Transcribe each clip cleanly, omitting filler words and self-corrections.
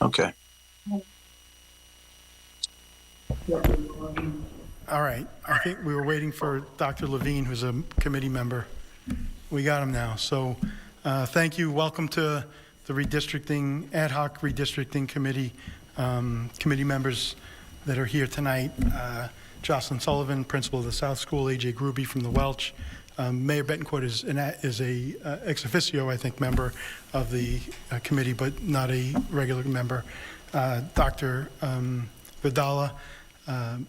Okay. All right, I think we were waiting for Dr. Levine, who's a committee member. We got him now. So thank you. Welcome to the redistricting, ad hoc redistricting committee, committee members that are here tonight. Jocelyn Sullivan, principal of the South School, AJ Gruby from the Welch. Mayor Betancourt is a ex officio, I think, member of the committee, but not a regular member. Dr. Vidala,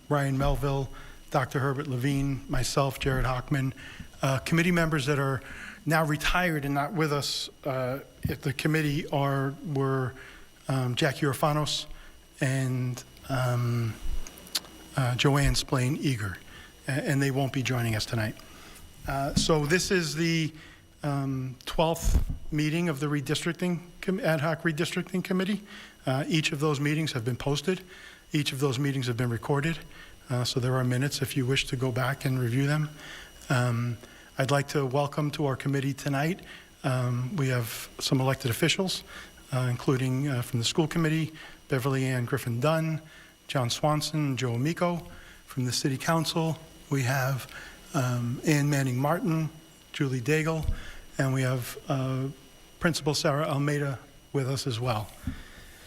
Ryan Melville, Dr. Herbert Levine, myself, Jared Hockman, committee members that are now retired and not with us at the committee were Jackie Orfanos and Joanne Splain-Eager, and they won't be joining us tonight. So this is the 12th meeting of the redistricting ad hoc redistricting committee. Each of those meetings have been posted. Each of those meetings have been recorded. So there are minutes if you wish to go back and review them. I'd like to welcome to our committee tonight. We have some elected officials, including from the school committee, Beverly Ann Griffin Dunn, John Swanson, Joe Amico. From the city council, we have Ann Manning Martin, Julie Daigle, and we have Principal Sarah Almeida with us as well.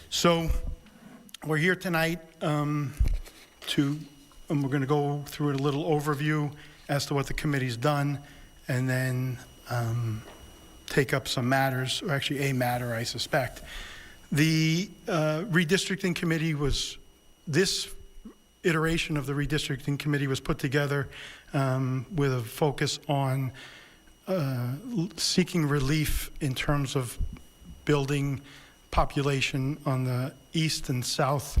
So we're here tonight and we're going to go through a little overview as to what the committee's done, and then take up some matters, or actually a matter, I suspect. The redistricting committee this iteration of the redistricting committee was put together with a focus on seeking relief in terms of building population on the east and south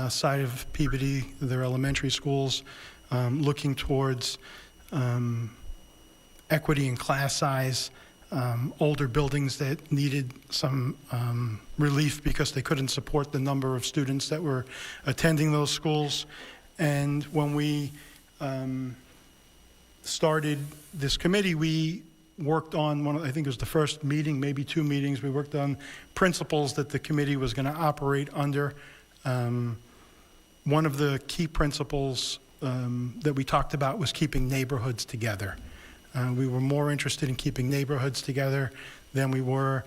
side of Peabody, their elementary schools, looking towards equity in class size, older buildings that needed some relief because they couldn't support the number of students that were attending those schools. And when we started this committee, we worked on I think it was the first meeting, maybe two meetings, we worked on principles that the committee was going to operate under. One of the key principles that we talked about was keeping neighborhoods together. We were more interested in keeping neighborhoods together than we were,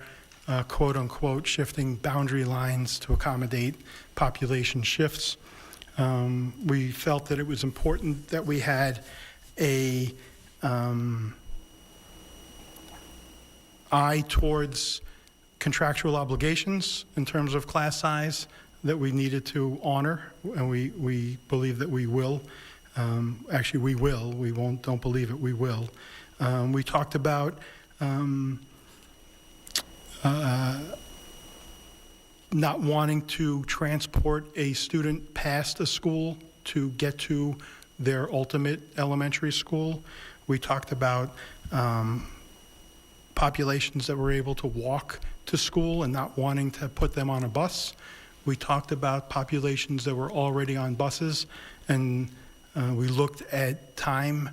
quote unquote, shifting boundary lines to accommodate population shifts. We felt that it was important that we had a eye towards contractual obligations in terms of class size that we needed to honor, and we believe that we will. Actually, we will. We won't. Don't believe it. We will. We talked about not wanting to transport a student past a school to get to their ultimate elementary school. We talked about populations that were able to walk to school and not wanting to put them on a bus. We talked about populations that were already on buses, and we looked at time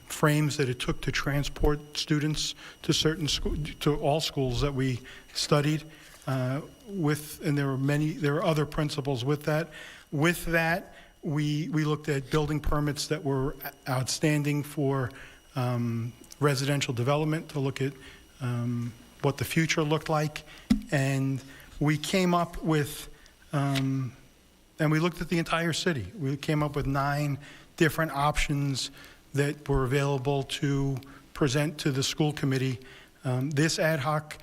frames that it took to transport students to to all schools that we studied and there are other principles with that. With that, we looked at building permits that were outstanding for residential development to look at what the future looked like, and we came up with and we looked at the entire city. We came up with 9 different options that were available to present to the school committee. This ad hoc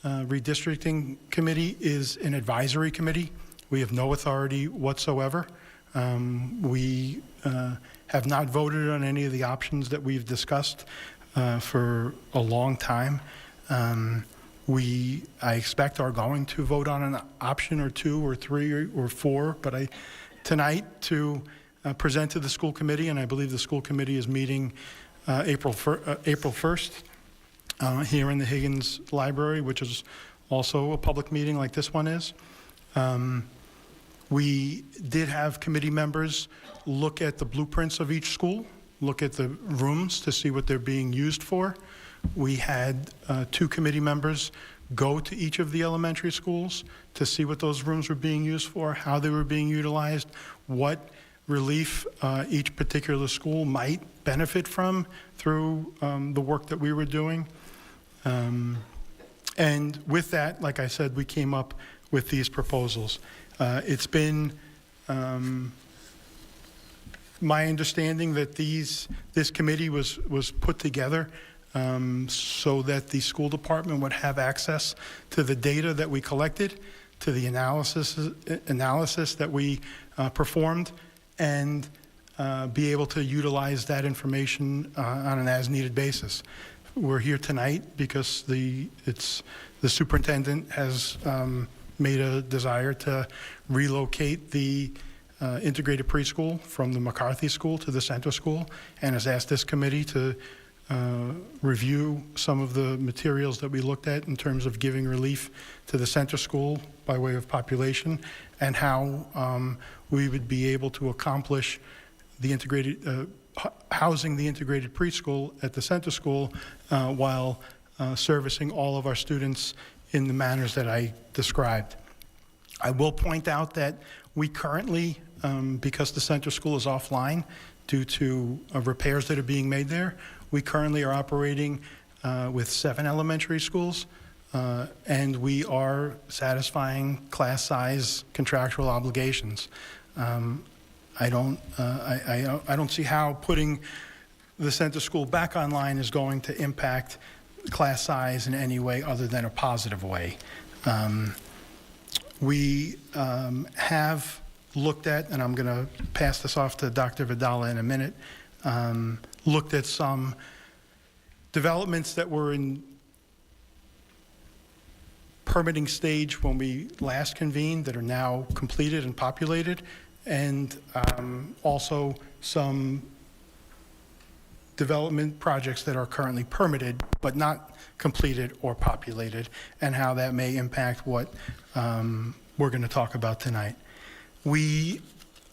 redistricting committee is an advisory committee. We have no authority whatsoever. We have not voted on any of the options that we've discussed for a long time. I expect are going to vote on an option or 2 or 3 or 4, but tonight to present to the school committee, and I believe the school committee is meeting April 1st here in the Higgins Library, which is also a public meeting like this one is. We did have committee members look at the blueprints of each school, look at the rooms to see what they're being used for. We had 2 committee members go to each of the elementary schools to see what those rooms were being used for, how they were being utilized, what relief each particular school might benefit from through the work that we were doing. And with that, like I said, we came up with these proposals. It's been my understanding that this committee was put together so that the school department would have access to the data that we collected, to the analysis that we performed, and be able to utilize that information on an as-needed basis. We're here tonight because the superintendent has made a desire to relocate the integrated preschool from the McCarthy School to the Center School, and has asked this committee to review some of the materials that we looked at in terms of giving relief to the Center School by way of population, and how we would be able to accomplish the integrated housing the integrated preschool at the Center School while servicing all of our students in the manners that I described. I will point out that we currently, because the Center School is offline due to repairs that are being made there, we currently are operating with 7 elementary schools, and we are satisfying class size contractual obligations. I don't see how putting the Center School back online is going to impact class size in any way other than a positive way. We have looked at, and I'm going to pass this off to Dr. Vidala in a minute, looked at some developments that were in permitting stage when we last convened that are now completed and populated, and also some development projects that are currently permitted but not completed or populated, and how that may impact what we're going to talk about tonight. We,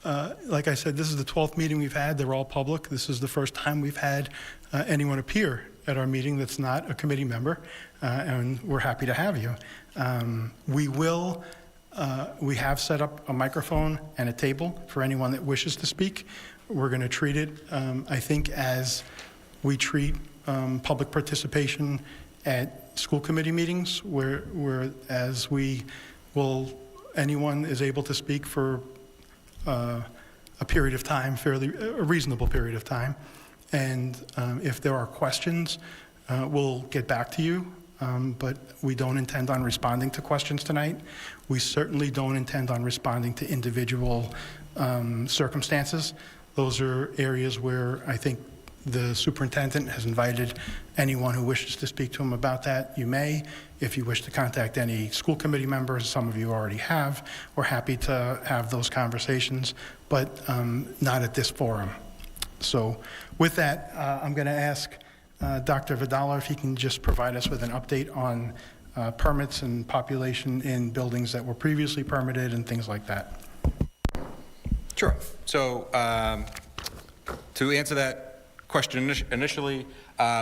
like I said, this is the 12th meeting we've had. They're all public. This is the first time we've had anyone appear at our meeting that's not a committee member, and we're happy to have you. We have set up a microphone and a table for anyone that wishes to speak. We're going to treat it, I think, as we treat public participation at school committee meetings, where as we will, anyone is able to speak for a period of time, a reasonable period of time. And if there are questions, we'll get back to you. But we don't intend on responding to questions tonight. We certainly don't intend on responding to individual circumstances. Those are areas where I think the superintendent has invited anyone who wishes to speak to him about that. You may. If you wish to contact any school committee members, some of you already have, we're happy to have those conversations, but not at this forum. So with that, I'm going to ask Dr. Vidala if he can just provide us with an update on permits and population in buildings that were previously permitted and things like that. Sure. So to answer that question initially,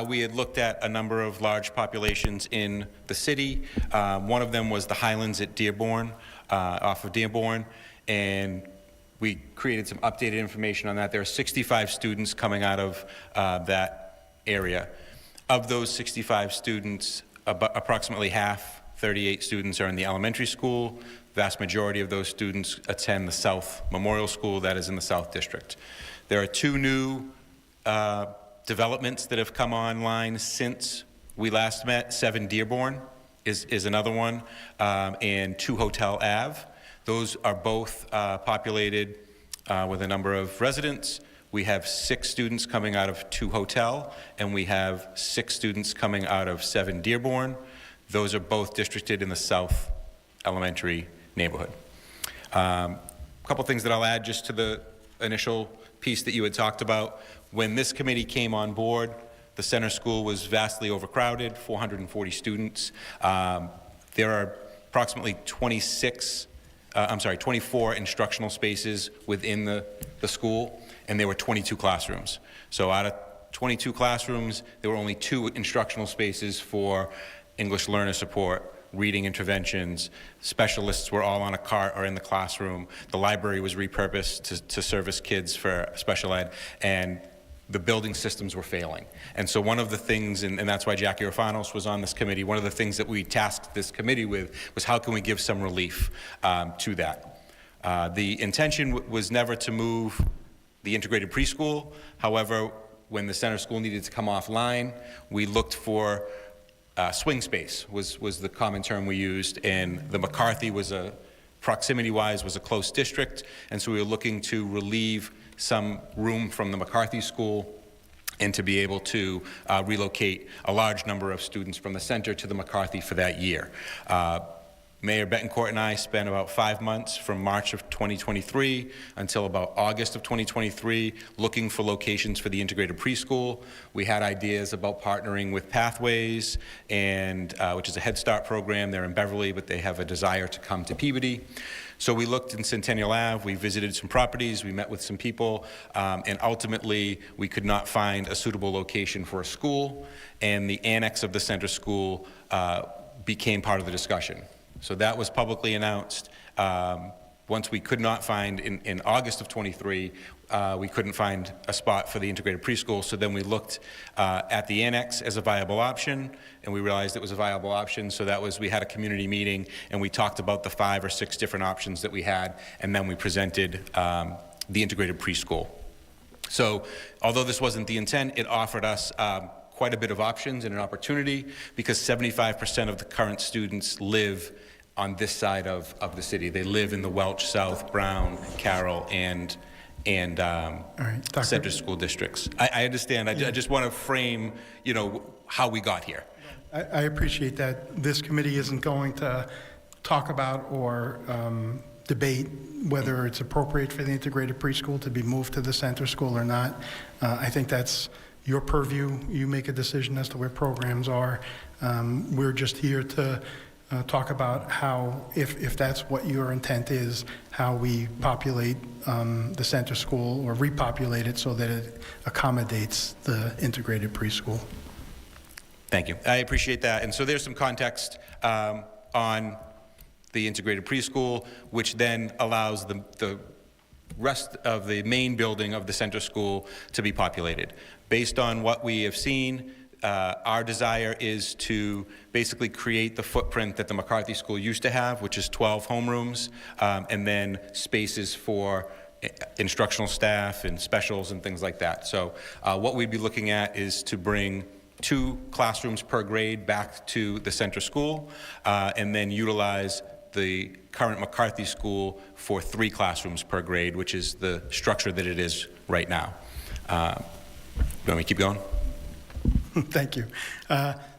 we had looked at a number of large populations in the city. One of them was the Highlands at Dearborn, off of Dearborn, and we created some updated information on that. There are 65 students coming out of that area. Of those 65 students, approximately half, 38 students, are in the elementary school. Vast majority of those students attend the South Memorial School, that is in the South District. There are 2 new developments that have come online since we last met. 7 Dearborn is another one, and 2 Hotel Ave. Those are both populated with a number of residents. We have 6 students coming out of 2 Hotel, and we have 6 students coming out of 7 Dearborn. Those are both districted in the South Elementary neighborhood. A couple things that I'll add just to the initial piece that you had talked about. When this committee came on board, the Center School was vastly overcrowded, 440 students. There are approximately 24 instructional spaces within the school, and there were 22 classrooms. So out of 22 classrooms, there were only 2 instructional spaces for English learner support reading interventions. Specialists were all on a cart or in the classroom. The library was repurposed to service kids for special ed, and the building systems were failing. And so one of the things, and that's why Jackie Orfanos was on this committee, one of the things that we tasked this committee with was how can we give some relief to that. The intention was never to move the integrated preschool. However, when the center school needed to come offline, we looked for swing space was the common term we used, and the McCarthy was proximity-wise was a close district, and so we were looking to relieve some room from the McCarthy school and to be able to relocate a large number of students from the center to the McCarthy for that year. Mayor Betancourt and I spent about 5 months from March of 2023 until about August of 2023 looking for locations for the integrated preschool. We had ideas about partnering with Pathways, and which is a Head Start program. They're in Beverly, but they have a desire to come to Peabody. So we looked in Centennial Ave, we visited some properties, we met with some people, and ultimately we could not find a suitable location for a school, and the annex of the center school became part of the discussion. So that was publicly announced. Once we could not find, in August of 23, we couldn't find a spot for the integrated preschool, so then we looked at the annex as a viable option, and we realized it was a viable option, so we had a community meeting, and we talked about the 5 or 6 different options that we had, and then we presented the integrated preschool. So although this wasn't the intent, it offered us quite a bit of options and an opportunity, because 75% of the current students live on this side of the city. They live in the Welch, South, Brown, Carroll, and Center school districts. I understand. I just want to frame, how we got here. I appreciate that. This committee isn't going to talk about or debate whether it's appropriate for the integrated preschool to be moved to the center school or not. I think that's your purview. You make a decision as to where programs are. We're just here to talk about how, if that's what your intent is, how we populate the center school or repopulate it so that it accommodates the integrated preschool. Thank you. I appreciate that. And so there's some context on the integrated preschool, which then allows the rest of the main building of the center school to be populated. Based on what we have seen, our desire is to basically create the footprint that the McCarthy School used to have, which is 12 homerooms, and then spaces for instructional staff and specials and things like that. So what we'd be looking at is to bring 2 classrooms per grade back to the center school, and then utilize the current McCarthy School for 3 classrooms per grade, which is the structure that it is right now. You want me to keep going? Thank you.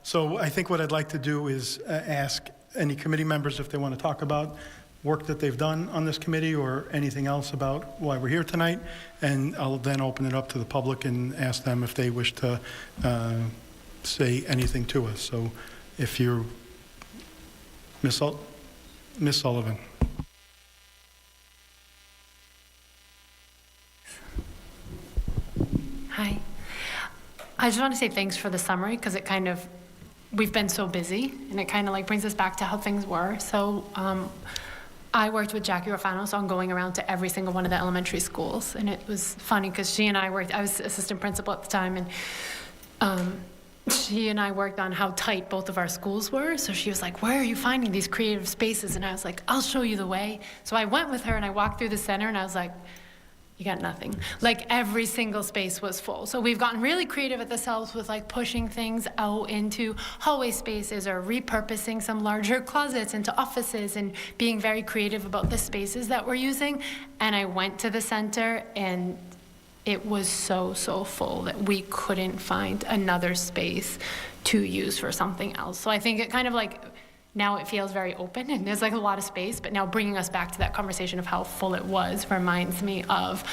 So I think what I'd like to do is ask any committee members if they want to talk about work that they've done on this committee or anything else about why we're here tonight, and I'll then open it up to the public and ask them if they wish to say anything to us. So if you're Ms. Sullivan. Hi. I just want to say thanks for the summary, because we've been so busy, and it kind of brings us back to how things were. So I worked with Jackie Orfanos on going around to every single one of the elementary schools, and it was funny because she and I was assistant principal at the time, and she and I worked on how tight both of our schools were. So she was like, where are you finding these creative spaces? And I was like, I'll show you the way. So I went with her and I walked through the center, and I was like, you got nothing. Every single space was full. So we've gotten really creative at the cells with pushing things out into hallway spaces or repurposing some larger closets into offices and being very creative about the spaces that we're using. And I went to the center, and it was so full that we couldn't find another space to use for something else. So I think it kind of now it feels very open, and there's a lot of space, but now bringing us back to that conversation of how full it was reminds me of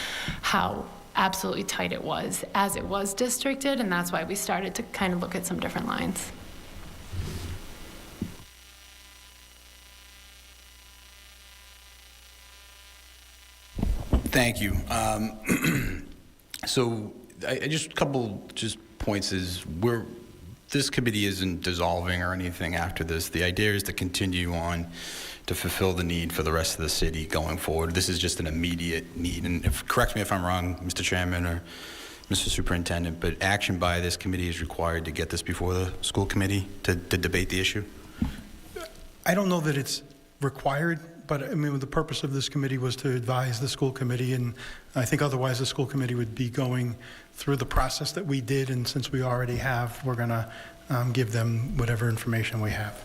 how absolutely tight it was as it was districted, and that's why we started to kind of look at some different lines. Thank you. So I just a couple points is this committee isn't dissolving or anything after this. The idea is to continue on to fulfill the need for the rest of the city going forward. This is just an immediate need. And correct me if I'm wrong, Mr. Chairman or Mr. Superintendent, but action by this committee is required to get this before the school committee to debate the issue? I don't know that it's required, but I mean, the purpose of this committee was to advise the school committee, and I think otherwise the school committee would be going through the process that we did, and since we already have, we're going to give them whatever information we have.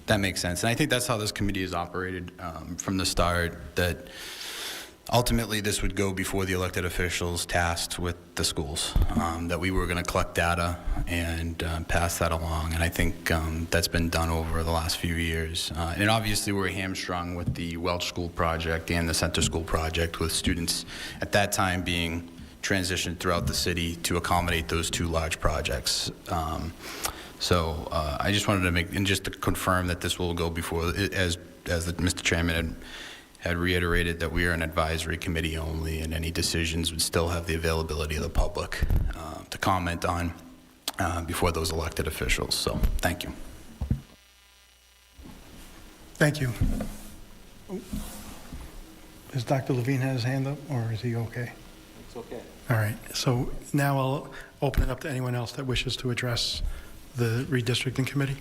That makes sense. And I think that's how this committee has operated from the start, that ultimately this would go before the elected officials tasked with the schools, that we were going to collect data and pass that along. And I think that's been done over the last few years. And obviously we're hamstrung with the Welch School project and the Center School project, with students at that time being transitioned throughout the city to accommodate those two large projects. So I just wanted to make, and just to confirm that this will go before, as Mr. Chairman had reiterated, that we are an advisory committee only, and any decisions would still have the availability of the public to comment on before those elected officials. So thank you. Thank you. Does Dr. Levine have his hand up, or is he okay? It's okay. All right, so now I'll open it up to anyone else that wishes to address the redistricting committee.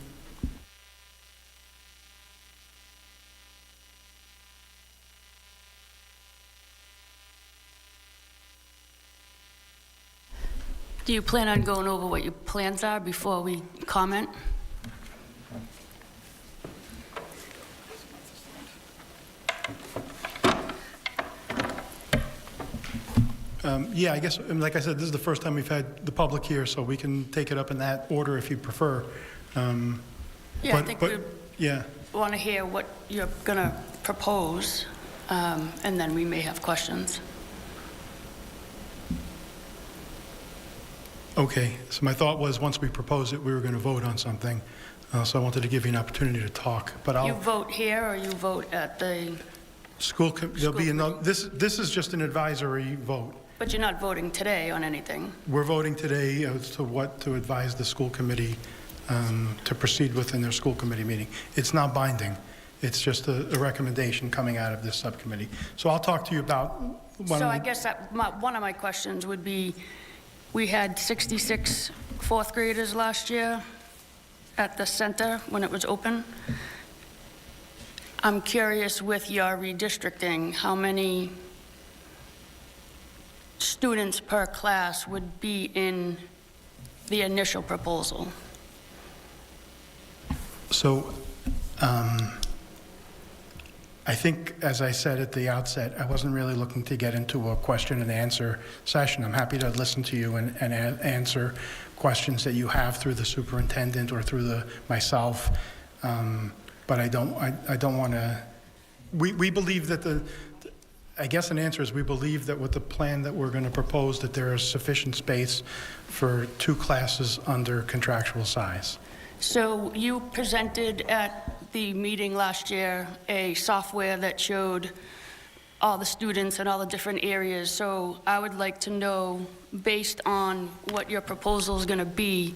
Do you plan on going over what your plans are before we comment? Yeah, I guess, like I said, this is the first time we've had the public here, so we can take it up in that order if you prefer. Yeah, I think we yeah. want to hear what you're going to propose, and then we may have questions. Okay, so my thought was, once we propose it, we were going to vote on something, so I wanted to give you an opportunity to talk, but You I'll... vote here, or you vote at the... There'll be another, this is just an advisory vote. But you're not voting today on anything. We're voting today as to what to advise the school committee to proceed with in their school committee meeting. It's not binding. It's just a recommendation coming out of this subcommittee. So I'll talk to you about... So I guess one of my questions would be, we had 66 fourth graders last year at the center when it was open. I'm curious, with your redistricting, how many students per class would be in the initial proposal? So I think, as I said at the outset, I wasn't really looking to get into a question and answer session. I'm happy to listen to you and answer questions that you have through the superintendent or through myself. But I don't want to, we believe that I guess an answer is we believe that with the plan that we're going to propose, that there is sufficient space for 2 classes under contractual size. So you presented at the meeting last year a software that showed all the students in all the different areas. So I would like to know, based on what your proposal is going to be,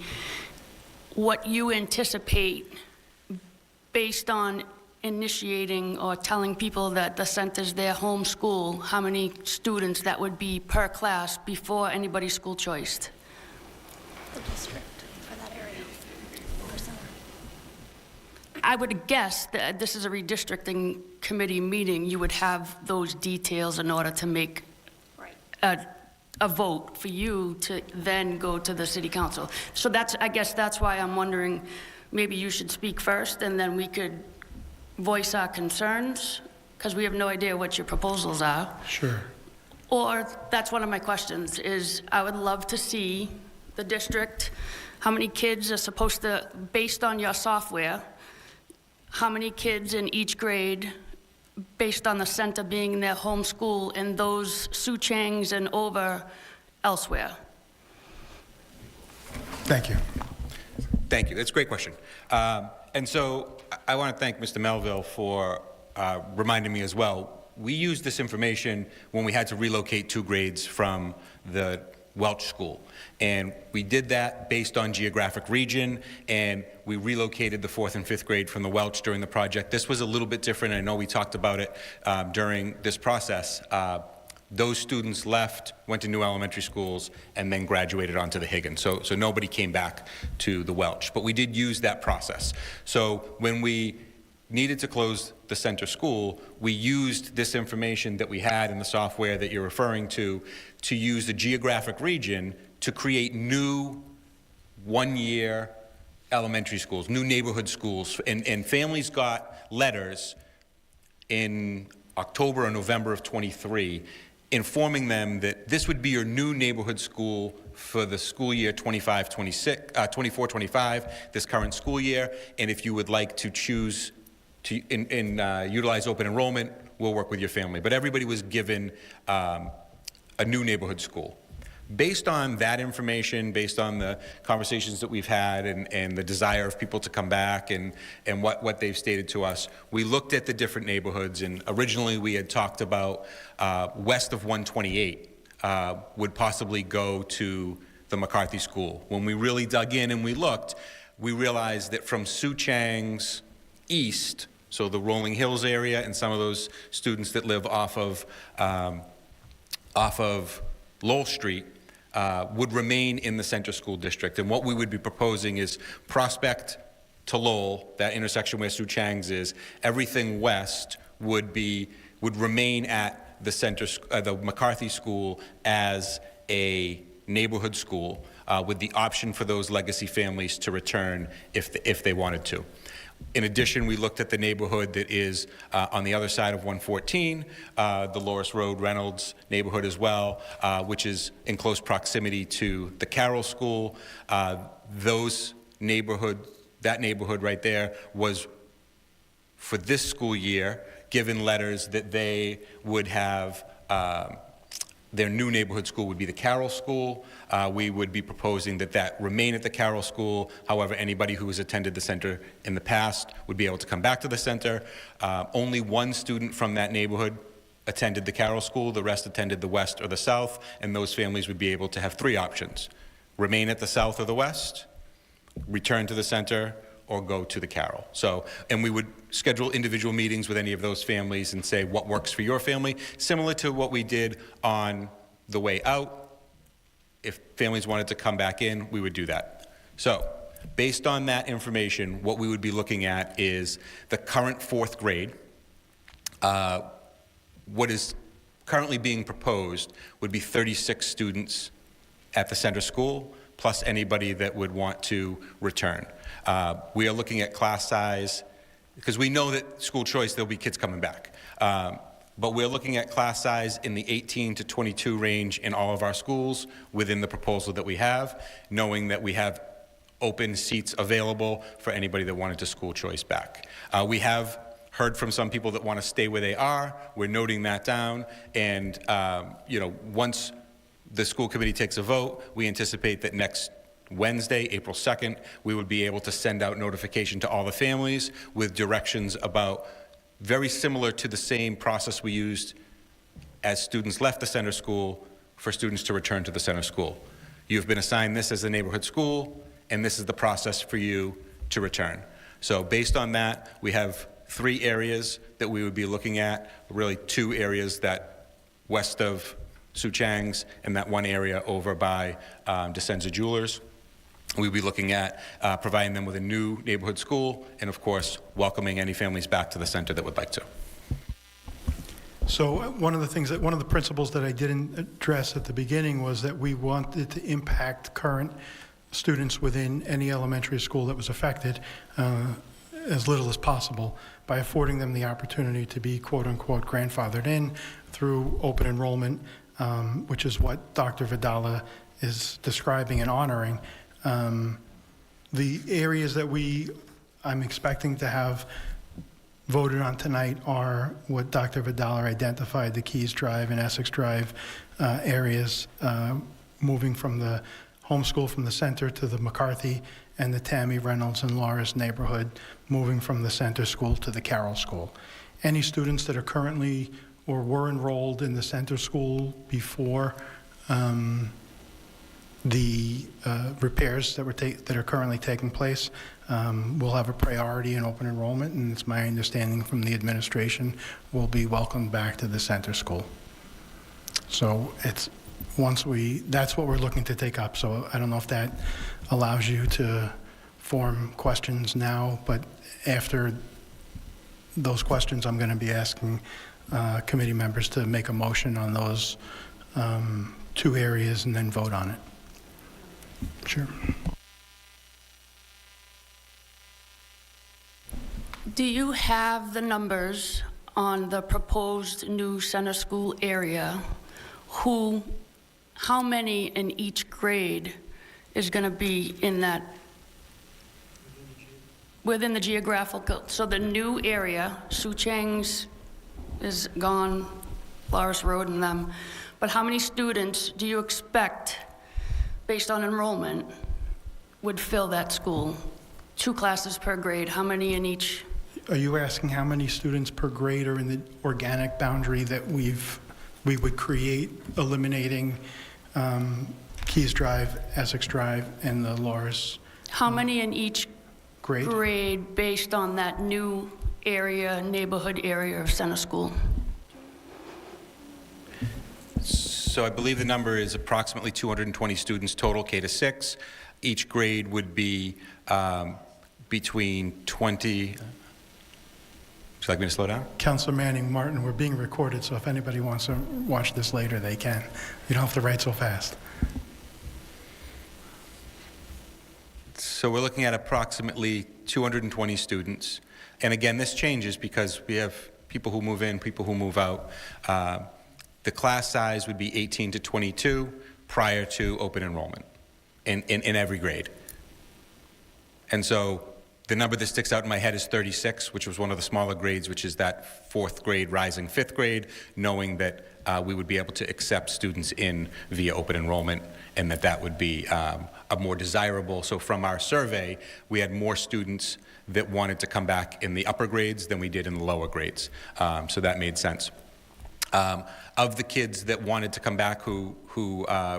what you anticipate based on initiating or telling people that the center's their home school, how many students that would be per class before anybody's school choiced? The district for that area. I would guess that this is a redistricting committee meeting. You would have those details in order to make Right. a vote for you to then go to the city council. So I guess that's why I'm wondering, maybe you should speak first, and then we could voice our concerns, because we have no idea what your proposals are. Sure. Or, that's one of my questions, is I would love to see the district, how many kids are supposed to, based on your software, how many kids in each grade, based on the center being their home school, and those Suchangs and over elsewhere. Thank you. Thank you. That's a great question. And so I want to thank Mr. Melville for reminding me as well. We used this information when we had to relocate 2 grades from the Welch School. And we did that based on geographic region, and we relocated the 4th and 5th grade from the Welch during the project. This was a little bit different. I know we talked about it during this process. Those students left, went to new elementary schools, and then graduated onto the Higgins. So nobody came back to the Welch. But we did use that process. So when we needed to close the center school, we used this information that we had in the software that you're referring to use the geographic region to create new one-year elementary schools, new neighborhood schools. And families got letters in October or November of 23 informing them that this would be your new neighborhood school for the school year 24-25, this current school year. And if you would like to choose to utilize open enrollment, we'll work with your family. But everybody was given a new neighborhood school. Based on that information, based on the conversations that we've had and the desire of people to come back and what they've stated to us, we looked at the different neighborhoods, and originally we had talked about west of 128 would possibly go to the McCarthy School. When we really dug in and we looked, we realized that from Sue Chang's east, so the Rolling Hills area and some of those students that live off of Lowell Street, would remain in the center school district. And what we would be proposing is Prospect to Lowell, that intersection where Sue Chang's is, everything west would remain at the the McCarthy School as a neighborhood school, with the option for those legacy families to return if they wanted to. In addition, we looked at the neighborhood that is on the other side of 114, the Loris Road Reynolds neighborhood as well, which is in close proximity to the Carroll School. That neighborhood right there was, for this school year, given letters that they would have their new neighborhood school would be the Carroll School. We would be proposing that remain at the Carroll School. However, anybody who has attended the center in the past would be able to come back to the center. Only one student from that neighborhood attended the Carroll School. The rest attended the West or the South, and those families would be able to have 3 options: remain at the South or the West, return to the center, or go to the Carroll. So, and we would schedule individual meetings with any of those families and say what works for your family, similar to what we did on the way out. If families wanted to come back in, we would do that. So, based on that information, what we would be looking at is the current 4th grade. What is currently being proposed would be 36 students at the center school, plus anybody that would want to return. We are looking at class size, because we know that school choice, there'll be kids coming back. But we're looking at class size in the 18 to 22 range in all of our schools within the proposal that we have, knowing that we have open seats available for anybody that wanted to school choice back. We have heard from some people that want to stay where they are. We're noting that down, and once the school committee takes a vote, we anticipate that next Wednesday, April 2nd, we would be able to send out notification to all the families with directions about, very similar to the same process we used as students left the center school, for students to return to the center school. You've been assigned this as a neighborhood school, and this is the process for you to return. So based on that, we have 3 areas that we would be looking at, really 2 areas that west of Sue Chang's and that 1 area over by DeSenza Jewelers. We'll be looking at providing them with a new neighborhood school, and of course, welcoming any families back to the center that would like to. So one of the principles that I didn't address at the beginning was that we wanted to impact current students within any elementary school that was affected as little as possible by affording them the opportunity to be quote-unquote grandfathered in through open enrollment, which is what Dr. Vidala is describing and honoring. The areas that I'm expecting to have voted on tonight are what Dr. Vidala identified, the Keys Drive and Essex Drive areas, moving from the homeschool from the center to the McCarthy, and the Tammy Reynolds and Loris neighborhood, moving from the center school to the Carroll School. Any students that are currently or were enrolled in the center school before the repairs that are currently taking place will have a priority in open enrollment, and it's my understanding from the administration will be welcomed back to the center school. So that's what we're looking to take up. So I don't know if that allows you to form questions now, but after those questions, I'm going to be asking committee members to make a motion on those 2 areas and then vote on it. Sure. Do you have the numbers on the proposed new center school area? How many in each grade is going to be in that, within the geographical, so the new area, Suchang's is gone, Forest Road and them, but how many students do you expect, based on enrollment, would fill that school? 2 classes per grade, how many in each? Are you asking how many students per grade are in the organic boundary that we would create, eliminating Keys Drive, Essex Drive, and the Loris How many in each grade? grade based on that new area, neighborhood area of center school? So I believe the number is approximately 220 students total, K to 6. Each grade would be between 20. Would you like me to slow down? Councilor Manning, Martin, we're being recorded, so if anybody wants to watch this later, they can. You don't have to write so fast. So we're looking at approximately 220 students. And again, this changes because we have people who move in, people who move out. The class size would be 18 to 22 prior to open enrollment in every grade. And so the number that sticks out in my head is 36, which was one of the smaller grades, which is that 4th grade rising 5th grade, knowing that we would be able to accept students in via open enrollment, and that would be a more desirable. So from our survey, we had more students that wanted to come back in the upper grades than we did in the lower grades. So that made sense. Of the kids that wanted to come back who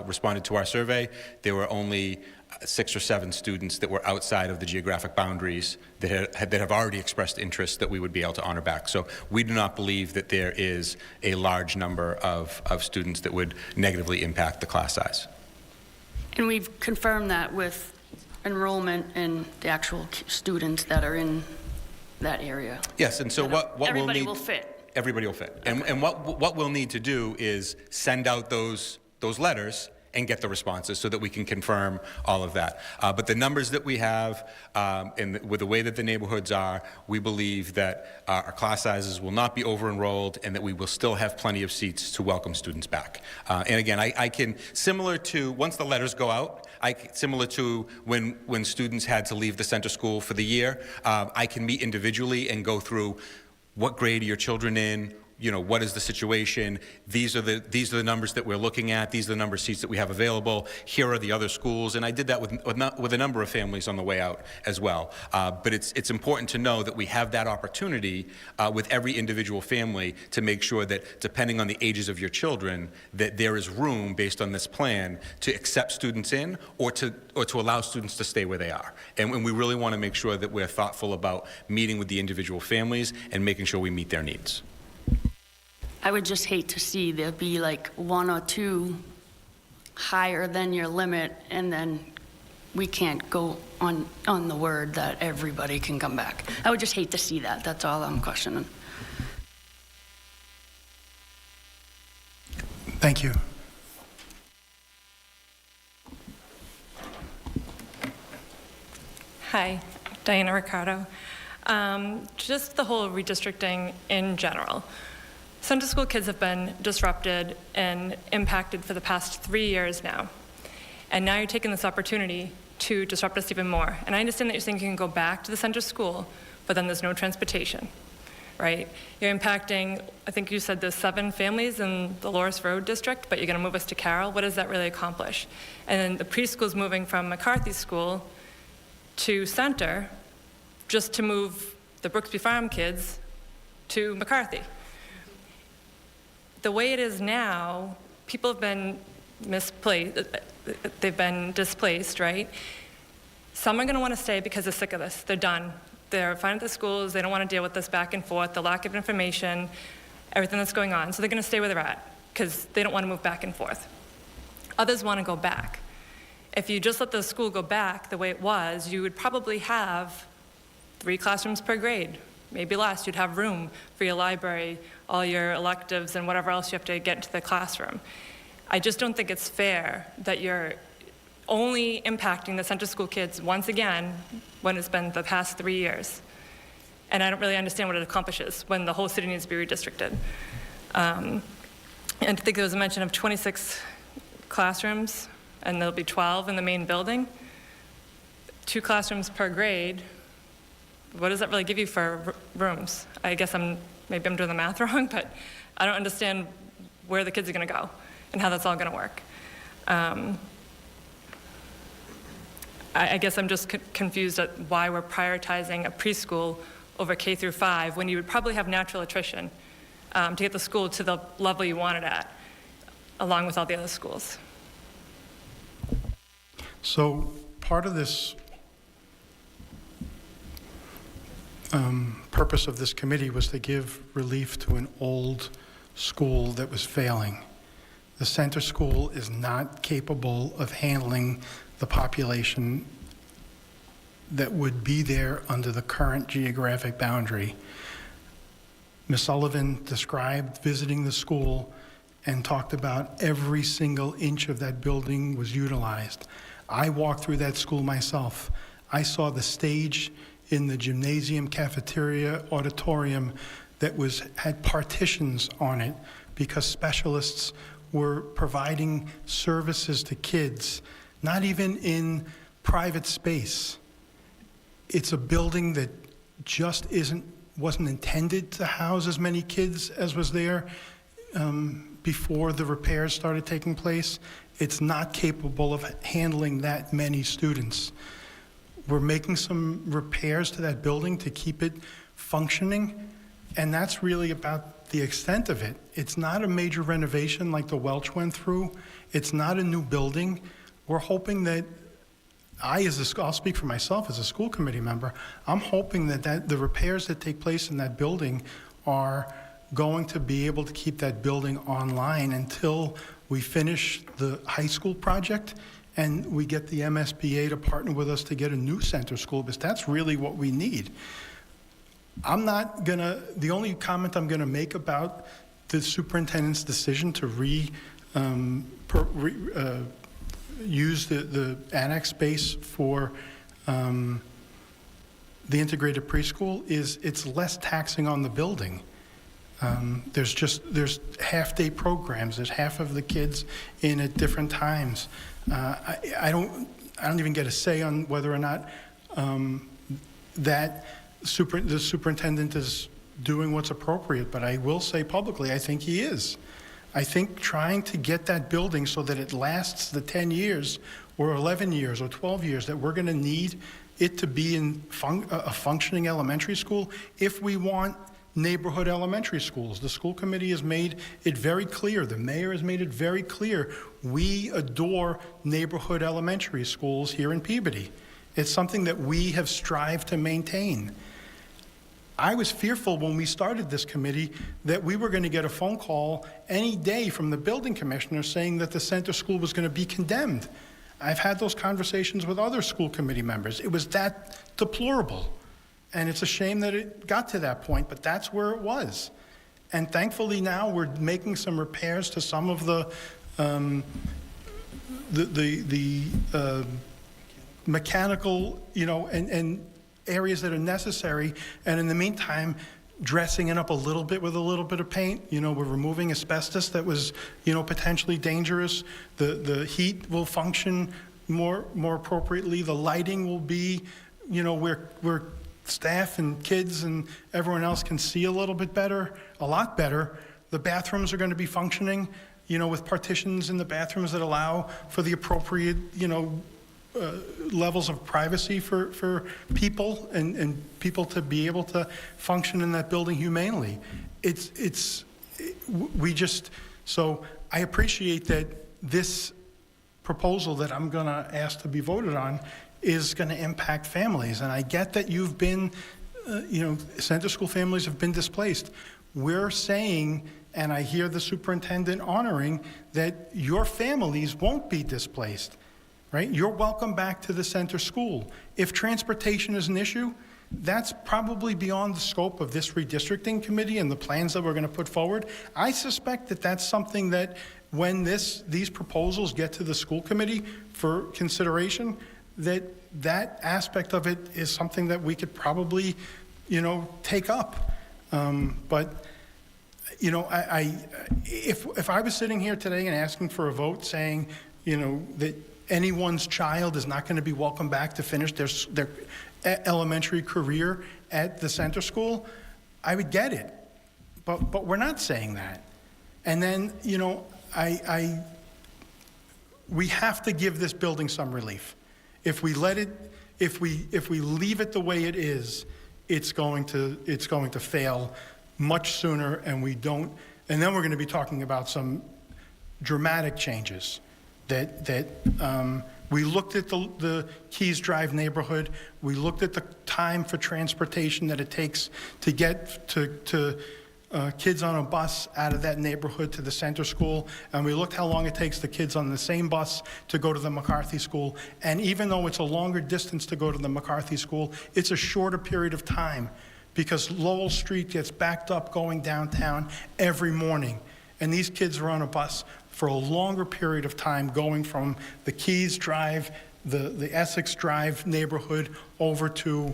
responded to our survey, there were only 6 or 7 students that were outside of the geographic boundaries that have already expressed interest that we would be able to honor back. So we do not believe that there is a large number of students that would negatively impact the class size. And we've confirmed that with enrollment and the actual students that are in that area. Yes, and so what we'll need... Everybody will fit. Everybody will fit. And what we'll need to do is send out those letters and get the responses so that we can confirm all of that. But the numbers that we have, and with the way that the neighborhoods are, we believe that our class sizes will not be over-enrolled and that we will still have plenty of seats to welcome students back. And again, I can, similar to, once the letters go out, similar to when students had to leave the center school for the year, I can meet individually and go through what grade are your children in, you know, what is the situation? These are the numbers that we're looking at. These are the number of seats that we have available. Here are the other schools, and I did that with a number of families on the way out as well. But it's important to know that we have that opportunity with every individual family to make sure that, depending on the ages of your children, that there is room based on this plan to accept students in or to allow students to stay where they are. And we really want to make sure that we're thoughtful about meeting with the individual families and making sure we meet their needs. I would just hate to see there be like 1 or 2 higher than your limit, and then we can't go on the word that everybody can come back. I would just hate to see that. That's all I'm questioning. Thank you. Hi, Diana Ricardo. Just the whole redistricting in general. Center school kids have been disrupted and impacted for the past 3 years now. And now you're taking this opportunity to disrupt us even more. And I understand that you're saying you can go back to the center school, but then there's no transportation, right? You're impacting, I think you said there's 7 families in the Loris Road district, but you're gonna move us to Carroll. What does that really accomplish? And then the preschool's moving from McCarthy School to Center just to move the Brooksby Farm kids to McCarthy. The way it is now, people have been misplaced, they've been displaced, right? Some are going to want to stay because they're sick of this. They're done. They're fine at the schools. They don't want to deal with this back and forth, the lack of information, everything that's going on. So they're going to stay where they're at because they don't want to move back and forth. Others want to go back. If you just let the school go back the way it was, you would probably have 3 classrooms per grade. Maybe less. You'd have room for your library, all your electives, and whatever else you have to get into the classroom. I just don't think it's fair that you're only impacting the center school kids once again when it's been the past 3 years. And I don't really understand what it accomplishes when the whole city needs to be redistricted. And I think there was a mention of 26 classrooms, and there'll be 12 in the main building. 2 classrooms per grade. What does that really give you for rooms? I guess maybe I'm doing the math wrong, but I don't understand where the kids are going to go and how that's all going to work. I guess I'm just confused at why we're prioritizing a preschool over K through 5 when you would probably have natural attrition to get the school to the level you want it at, along with all the other schools. So part of this purpose of this committee was to give relief to an old school that was failing. The center school is not capable of handling the population that would be there under the current geographic boundary. Ms. Sullivan described visiting the school and talked about every single inch of that building was utilized. I walked through that school myself. I saw the stage in the gymnasium, cafeteria, auditorium that had partitions on it because specialists were providing services to kids, not even in private space. It's a building that just wasn't intended to house as many kids as was there before the repairs started taking place. It's not capable of handling that many students. We're making some repairs to that building to keep it functioning, and that's really about the extent of it. It's not a major renovation like the Welch went through. It's not a new building. We're hoping that I'll speak for myself as a school committee member, I'm hoping that the repairs that take place in that building are going to be able to keep that building online until we finish the high school project and we get the MSBA to partner with us to get a new center school, because that's really what we need. The only comment I'm gonna make about the superintendent's decision to use the annex space for the integrated preschool is it's less taxing on the building. There's half-day programs. There's half of the kids in at different times. I don't even get a say on whether or not the superintendent is doing what's appropriate, but I will say publicly, I think he is. I think trying to get that building so that it lasts the 10 years or 11 years or 12 years that we're going to need it to be in a functioning elementary school if we want neighborhood elementary schools. The school committee has made it very clear, the mayor has made it very clear, we adore neighborhood elementary schools here in Peabody. It's something that we have strived to maintain. I was fearful when we started this committee that we were going to get a phone call any day from the building commissioner saying that the center school was going to be condemned. I've had those conversations with other school committee members. It was that deplorable. And it's a shame that it got to that point, but that's where it was. And thankfully now we're making some repairs to some of the mechanical, and areas that are necessary, and in the meantime, dressing it up a little bit with a little bit of paint. We're removing asbestos that was, potentially dangerous. The heat will function more appropriately. The lighting will be, where staff and kids and everyone else can see a little bit better, a lot better. The bathrooms are going to be functioning, with partitions in the bathrooms that allow for the appropriate, levels of privacy for people and people to be able to function in that building humanely. So I appreciate that this proposal that I'm going to ask to be voted on is going to impact families. And I get that you've been, center school families have been displaced. We're saying, and I hear the superintendent honoring, that your families won't be displaced, right? You're welcome back to the center school. If transportation is an issue, that's probably beyond the scope of this redistricting committee and the plans that we're going to put forward. I suspect that that's something that when these proposals get to the school committee for consideration, that aspect of it is something that we could probably, take up. But if I was sitting here today and asking for a vote saying, that anyone's child is not going to be welcome back to finish their elementary career at the center school, I would get it. But we're not saying that. And then, we have to give this building some relief. If we leave it the way it is, it's going to fail much sooner, and then we're going to be talking about some dramatic changes that we looked at the Keys Drive neighborhood. We looked at the time for transportation that it takes to get to kids on a bus out of that neighborhood to the center school, and we looked how long it takes the kids on the same bus to go to the McCarthy school. And even though it's a longer distance to go to the McCarthy school, it's a shorter period of time because Lowell Street gets backed up going downtown every morning. And these kids are on a bus for a longer period of time going from the Keys Drive, the Essex Drive neighborhood over to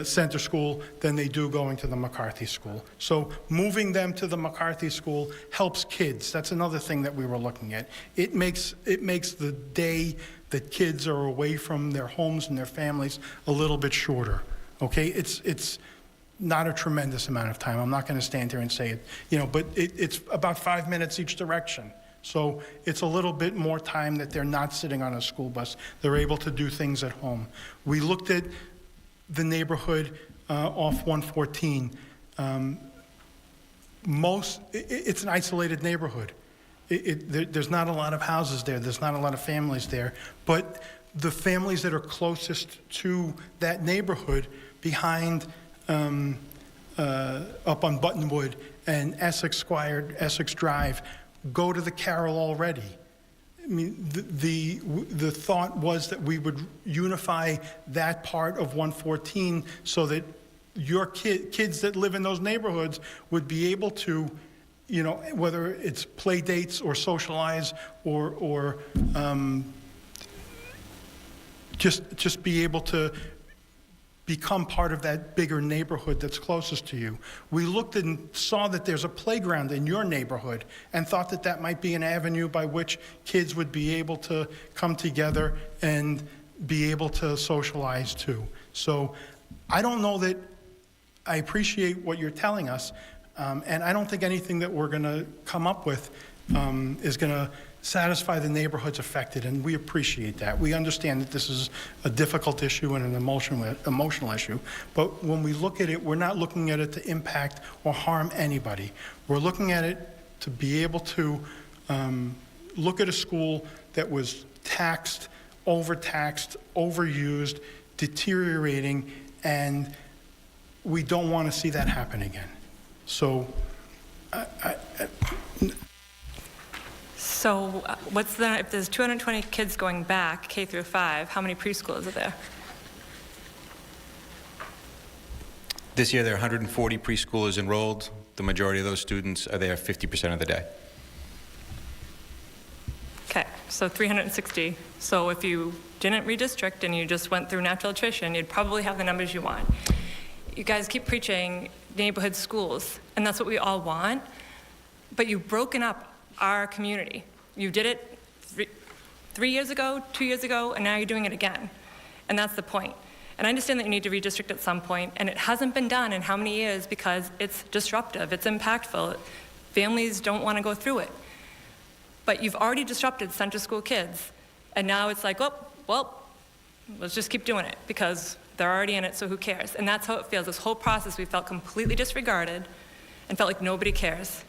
center school than they do going to the McCarthy school. So moving them to the McCarthy school helps kids. That's another thing that we were looking at. It makes the day that kids are away from their homes and their families a little bit shorter. Okay, it's not a tremendous amount of time. I'm not going to stand here and say it, but it's about 5 minutes each direction. So it's a little bit more time that they're not sitting on a school bus. They're able to do things at home. We looked at the neighborhood off 114. It's an isolated neighborhood. There's not a lot of houses there. There's not a lot of families there. But the families that are closest to that neighborhood behind up on Buttonwood and Essex Square, Essex Drive, go to the Carroll already. I mean, the thought was that we would unify that part of 114 so that your kids that live in those neighborhoods would be able to, whether it's play dates or socialize or just be able to become part of that bigger neighborhood that's closest to you. We looked and saw that there's a playground in your neighborhood and thought that that might be an avenue by which kids would be able to come together and be able to socialize too. So I don't know that I appreciate what you're telling us, and I don't think anything that we're going to come up with is going to satisfy the neighborhoods affected, and we appreciate that. We understand that this is a difficult issue and an emotional issue, but when we look at it, we're not looking at it to impact or harm anybody. We're looking at it to be able to look at a school that was taxed, overtaxed, overused, deteriorating, and we don't want to see that happen again. So So if there's 220 kids going back, K through 5, how many preschoolers are there? This year, there are 140 preschoolers enrolled. The majority of those students are there 50% of the day. Okay, so 360. So if you didn't redistrict and you just went through natural attrition, you'd probably have the numbers you want. You guys keep preaching neighborhood schools, and that's what we all want, but you've broken up our community. You did it 3 years ago, 2 years ago, and now you're doing it again. And that's the point. And I understand that you need to redistrict at some point, and it hasn't been done in how many years because it's disruptive, it's impactful. Families don't want to go through it. But you've already disrupted center school kids, and now it's like, oh, well, let's just keep doing it because they're already in it, so who cares? And that's how it feels. This whole process, we felt completely disregarded and felt like nobody cares.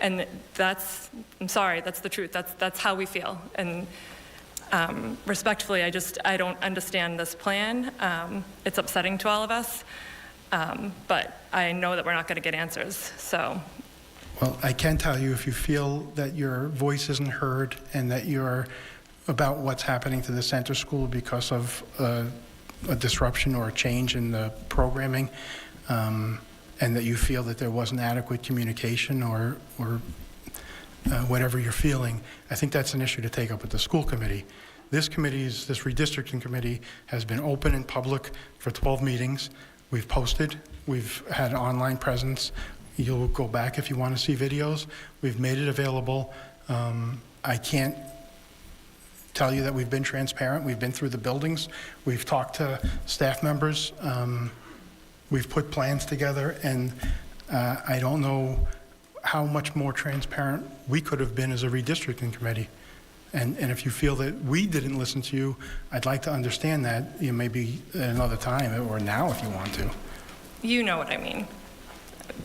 And I'm sorry, that's the truth. That's how we feel. And respectfully, I don't understand this plan. It's upsetting to all of us, but I know that we're not going to get answers, so. Well, I can tell you, if you feel that your voice isn't heard and that you're about what's happening to the center school because of a disruption or a change in the programming, and that you feel that there wasn't adequate communication or whatever you're feeling, I think that's an issue to take up with the school committee. This redistricting committee has been open and public for 12 meetings. We've posted, we've had an online presence. You'll go back if you want to see videos. We've made it available. I can't tell you that we've been transparent. We've been through the buildings. We've talked to staff members. We've put plans together, and I don't know how much more transparent we could have been as a redistricting committee. And if you feel that we didn't listen to you, I'd like to understand that, maybe at another time, or now if you want to. You know what I mean.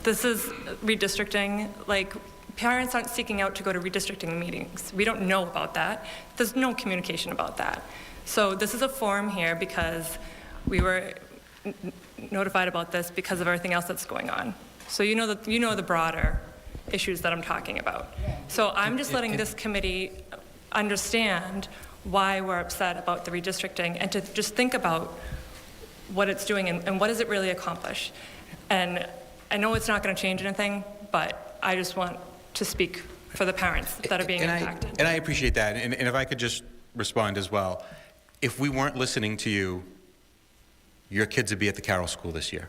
This is redistricting. Like, parents aren't seeking out to go to redistricting meetings. We don't know about that. There's no communication about that. So this is a forum here because we were notified about this because of everything else that's going on. So you know the broader issues that I'm talking about. So I'm just letting this committee understand why we're upset about the redistricting and to just think about what it's doing and what does it really accomplish. And I know it's not going to change anything, but I just want to speak for the parents that are being impacted. And I appreciate that. And if I could just respond as well. If we weren't listening to you, your kids would be at the Carroll School this year.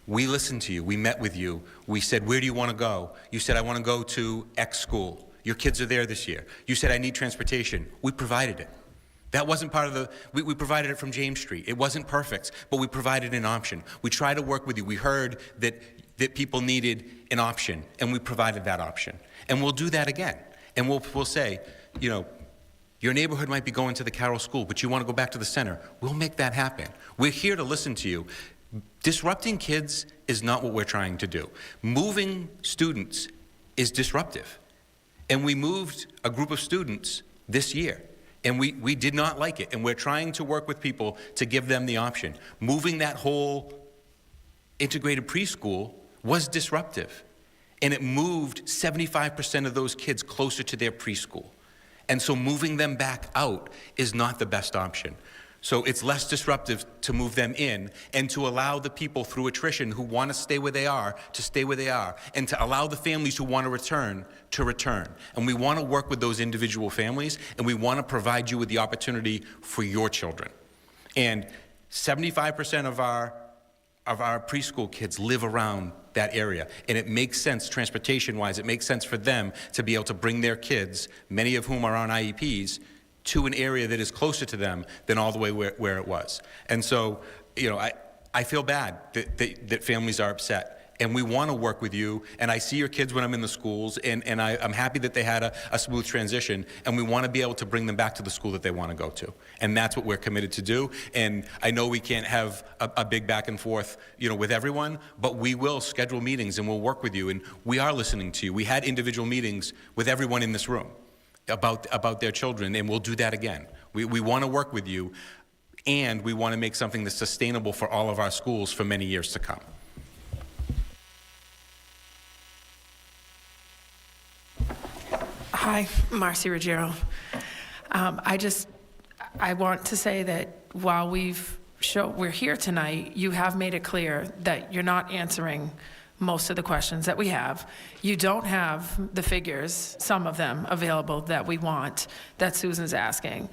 We listened to you. We met with you. We said, where do you want to go? You said, I want to go to X school. Your kids are there this year. You said, I need transportation. We provided it. That wasn't part of we provided it from James Street. It wasn't perfect, but we provided an option. We tried to work with you. We heard that people needed an option, and we provided that option. And we'll do that again. And we'll say, your neighborhood might be going to the Carroll School, but you want to go back to the center. We'll make that happen. We're here to listen to you. Disrupting kids is not what we're trying to do. Moving students is disruptive. And we moved a group of students this year, and we did not like it. And we're trying to work with people to give them the option. Moving that whole integrated preschool was disruptive. And it moved 75% of those kids closer to their preschool. And so moving them back out is not the best option. So it's less disruptive to move them in and to allow the people through attrition who want to stay where they are to stay where they are, and to allow the families who want to return. And we want to work with those individual families, and we want to provide you with the opportunity for your children. And 75% of our preschool kids live around that area, and it makes sense transportation-wise. It makes sense for them to be able to bring their kids, many of whom are on IEPs, to an area that is closer to them than all the way where it was. And so, I feel bad that families are upset. And we want to work with you, and I see your kids when I'm in the schools, and I'm happy that they had a smooth transition, and we want to be able to bring them back to the school that they want to go to. And that's what we're committed to do. And I know we can't have a big back and forth, with everyone, but we will schedule meetings and we'll work with you, and we are listening to you. We had individual meetings with everyone in this room about their children, and we'll do that again. We want to work with you, and we want to make something that's sustainable for all of our schools for many years to come. Hi, Marcy Ruggiero. I want to say that while we're here tonight, you have made it clear that you're not answering most of the questions that we have. You don't have the figures, some of them, available that we want, that Susan's asking,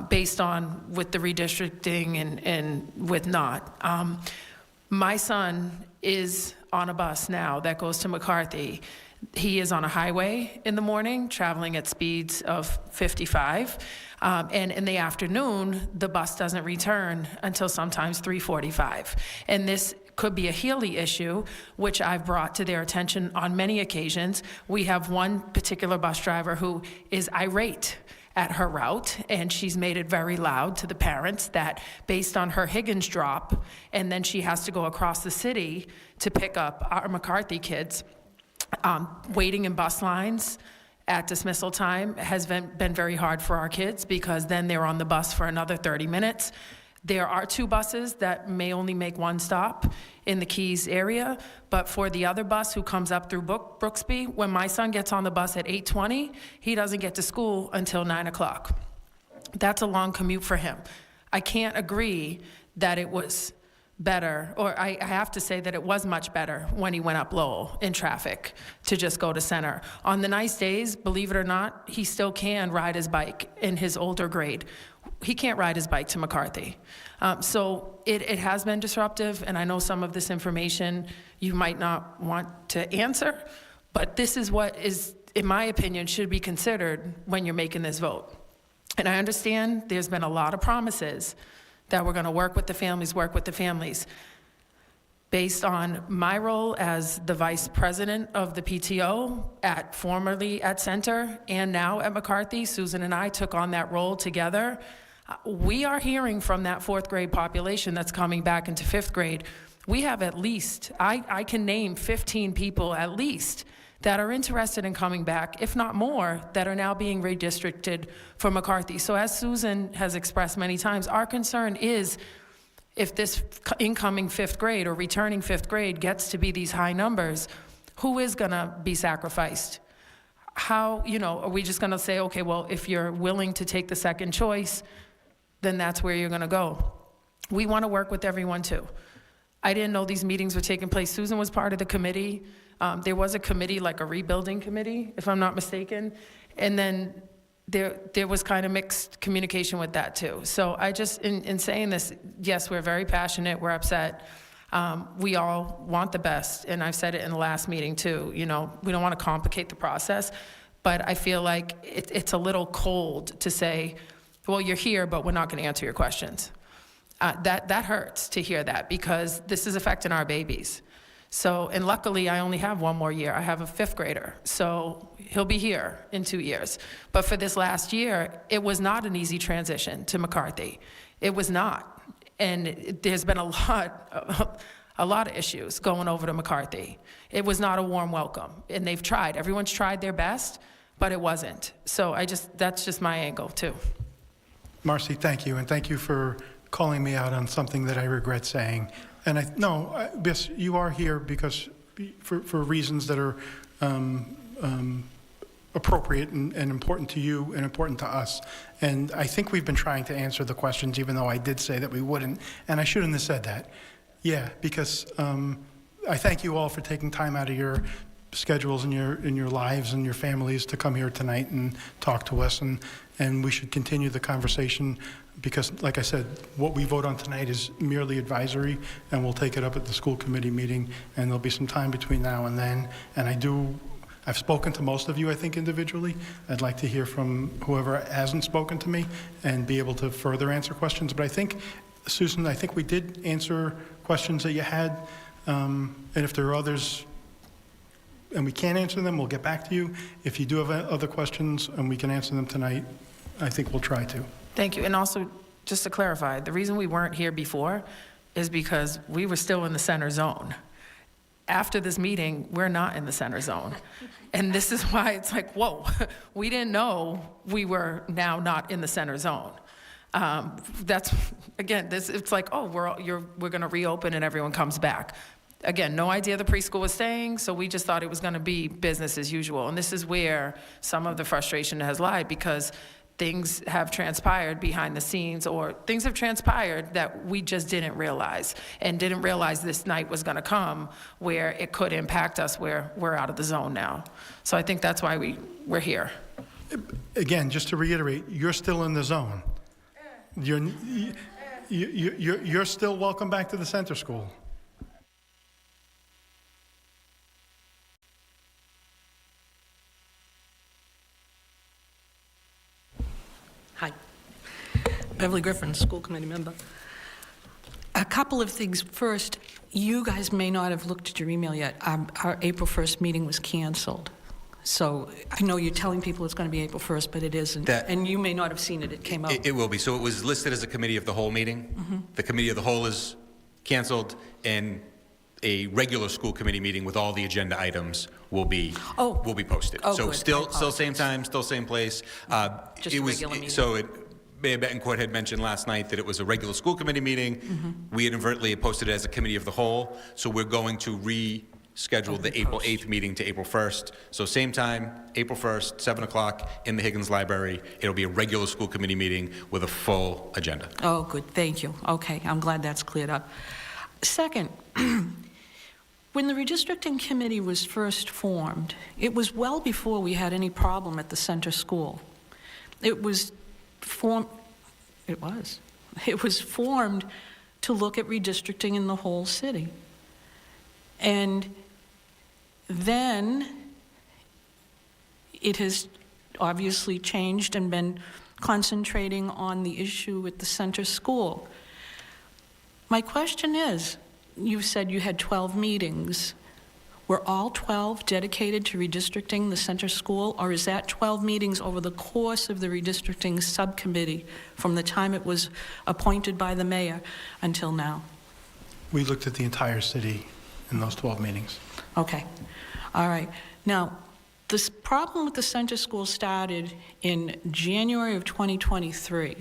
based on with the redistricting and with not. My son is on a bus now that goes to McCarthy. He is on a highway in the morning, traveling at speeds of 55. And in the afternoon, the bus doesn't return until sometimes 3:45. And this could be a Healy issue, which I've brought to their attention on many occasions. We have one particular bus driver who is irate at her route, and she's made it very loud to the parents that based on her Higgins drop, and then she has to go across the city to pick up our McCarthy kids, Waiting in bus lines at dismissal time has been very hard for our kids because then they're on the bus for another 30 minutes. There are 2 buses that may only make 1 stop in the Keys area, but for the other bus who comes up through Brooksby, when my son gets on the bus at 8:20, he doesn't get to school until 9 o'clock. That's a long commute for him. I can't agree that it was better, or I have to say that it was much better when he went up Lowell in traffic to just go to Center. On the nice days, believe it or not, he still can ride his bike in his older grade. He can't ride his bike to McCarthy. So it has been disruptive, and I know some of this information you might not want to answer, but this is what is, in my opinion, should be considered when you're making this vote. And I understand there's been a lot of promises that we're going to work with the families. Based on my role as the vice president of the PTO formerly at Center and now at McCarthy, Susan and I took on that role together. We are hearing from that 4th grade population that's coming back into 5th grade. We have at least, I can name 15 people at least that are interested in coming back, if not more, that are now being redistricted for McCarthy. So as Susan has expressed many times, our concern is if this incoming 5th grade or returning 5th grade gets to be these high numbers, who is gonna be sacrificed? How, are we just gonna say, okay, well, if you're willing to take the second choice, then that's where you're gonna go. We wanna work with everyone too. I didn't know these meetings were taking place. Susan was part of the committee. There was a committee, like a rebuilding committee, if I'm not mistaken. And then there was kind of mixed communication with that too. So I just, in saying this, yes, we're very passionate, we're upset. We all want the best, and I've said it in the last meeting too, we don't want to complicate the process, but I feel like it's a little cold to say, well, you're here, but we're not going to answer your questions. That hurts to hear that because this is affecting our babies. So, and luckily I only have 1 more year. I have a 5th grader, so he'll be here in 2 years. But for this last year, it was not an easy transition to McCarthy. It was not. And there's been a lot of issues going over to McCarthy. It was not a warm welcome, and they've tried. Everyone's tried their best, but it wasn't. So that's just my angle too. Marcy, thank you, and thank you for calling me out on something that I regret saying. And yes, you are here because for reasons that are appropriate and important to you and important to us. And I think we've been trying to answer the questions, even though I did say that we wouldn't. And I shouldn't have said that. Yeah, because I thank you all for taking time out of your schedules and your lives and your families to come here tonight and talk to us. And we should continue the conversation because, like I said, what we vote on tonight is merely advisory, and we'll take it up at the school committee meeting, and there'll be some time between now and then. And I've spoken to most of you, I think, individually. I'd like to hear from whoever hasn't spoken to me and be able to further answer questions. But I think, Susan, we did answer questions that you had. And if there are others and we can't answer them, we'll get back to you. If you do have other questions and we can answer them tonight, I think we'll try to. Thank you. And also, just to clarify, the reason we weren't here before is because we were still in the center zone. After this meeting, we're not in the center zone. And this is why it's like, whoa, we didn't know we were now not in the center zone. That's, again, it's like, oh, we're going to reopen and everyone comes back. Again, no idea the preschool was staying, so we just thought it was going to be business as usual. And this is where some of the frustration has lied, because things have transpired behind the scenes, or things have transpired that we just didn't realize, and didn't realize this night was going to come where it could impact us, where we're out of the zone now. So I think that's why we're here. Again, just to reiterate, you're still in the zone. You're still welcome back to the center school. Hi. Beverly Griffin, school committee member. A couple of things. First, you guys may not have looked at your email yet. Our April 1st meeting was canceled. So I know you're telling people it's going to be April 1st, but it isn't. And you may not have seen it. It came out. It will be. So it was listed as a committee of the whole meeting. Mm-hmm. The committee of the whole is canceled, and a regular school committee meeting with all the agenda items will be Oh. posted. Oh, So good. still same time, still same place. Just It a was regular meeting. so Mayor Betancourt had mentioned last night that it was a regular school committee meeting. Mm-hmm. We had inadvertently posted it as a committee of the whole, so we're going to reschedule the April 8th meeting to April 1st. So same time, April 1st, 7 o'clock in the Higgins Library. It'll be a regular school committee meeting with a full agenda. Oh, good, thank you. Okay, I'm glad that's cleared up. Second, when the redistricting committee was first formed, it was well before we had any problem at the center school. It was formed to look at redistricting in the whole city. And then it has obviously changed and been concentrating on the issue with the center school. My question is, you said you had 12 meetings. Were all 12 dedicated to redistricting the center school, or is that 12 meetings over the course of the redistricting subcommittee from the time it was appointed by the mayor until now? We looked at the entire city in those 12 meetings. Okay, all right. Now, this problem with the center school started in January of 2023.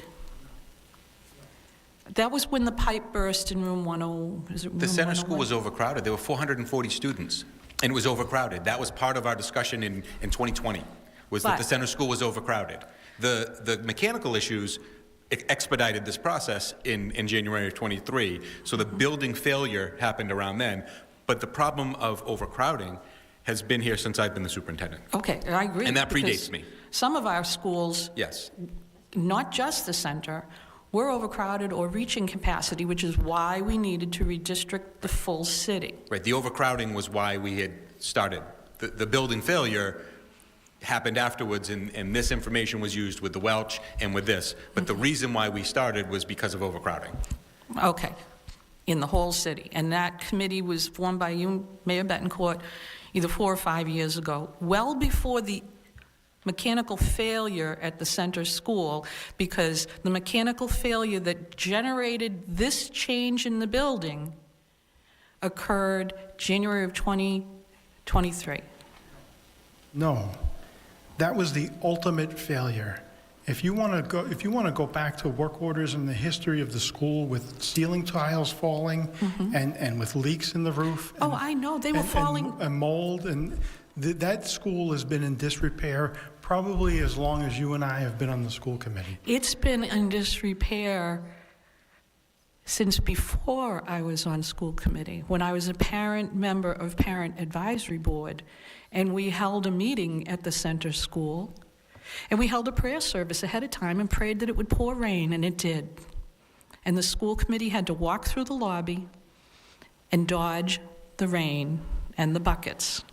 That was when the pipe burst in room 10, is it room The center 101? school was overcrowded. There were 440 students, and it was overcrowded. That was part of our discussion in 2020, was that the But- center school was overcrowded. The mechanical issues expedited this process in January of 23, so the building failure happened around then. But the problem of overcrowding has been here since I've been the superintendent. Okay, I agree. And that because predates me. Some of our schools, Yes. not just the center, were overcrowded or reaching capacity, which is why we needed to redistrict the full city. Right, the overcrowding was why we had started. The building failure happened afterwards, and this information was used with the Welch and with this. But the reason why we started was because of overcrowding. Okay, in the whole city. And that committee was formed by you, Mayor Betancourt, either 4 or 5 years ago, well before the mechanical failure at the center school, because the mechanical failure that generated this change in the building occurred January of 2023. No, that was the ultimate failure. If you want to go back to work orders in the history of the school with ceiling tiles falling and with leaks in the roof. Oh, I know, they were falling. And mold, and that school has been in disrepair probably as long as you and I have been on the school committee. It's been in disrepair since before I was on school committee, when I was a member of Parent Advisory Board, and we held a meeting at the center school, and we held a prayer service ahead of time and prayed that it would pour rain, and it did. And the school committee had to walk through the lobby and dodge the rain and the buckets.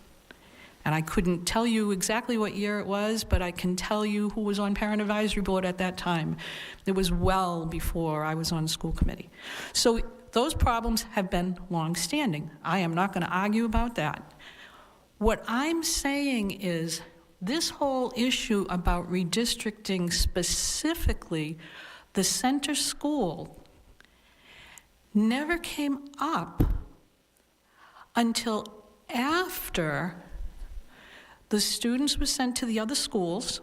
And I couldn't tell you exactly what year it was, but I can tell you who was on Parent Advisory Board at that time. It was well before I was on school committee. So those problems have been long-standing. I am not going to argue about that. What I'm saying is this whole issue about redistricting, specifically the center school, never came up until after the students were sent to the other schools,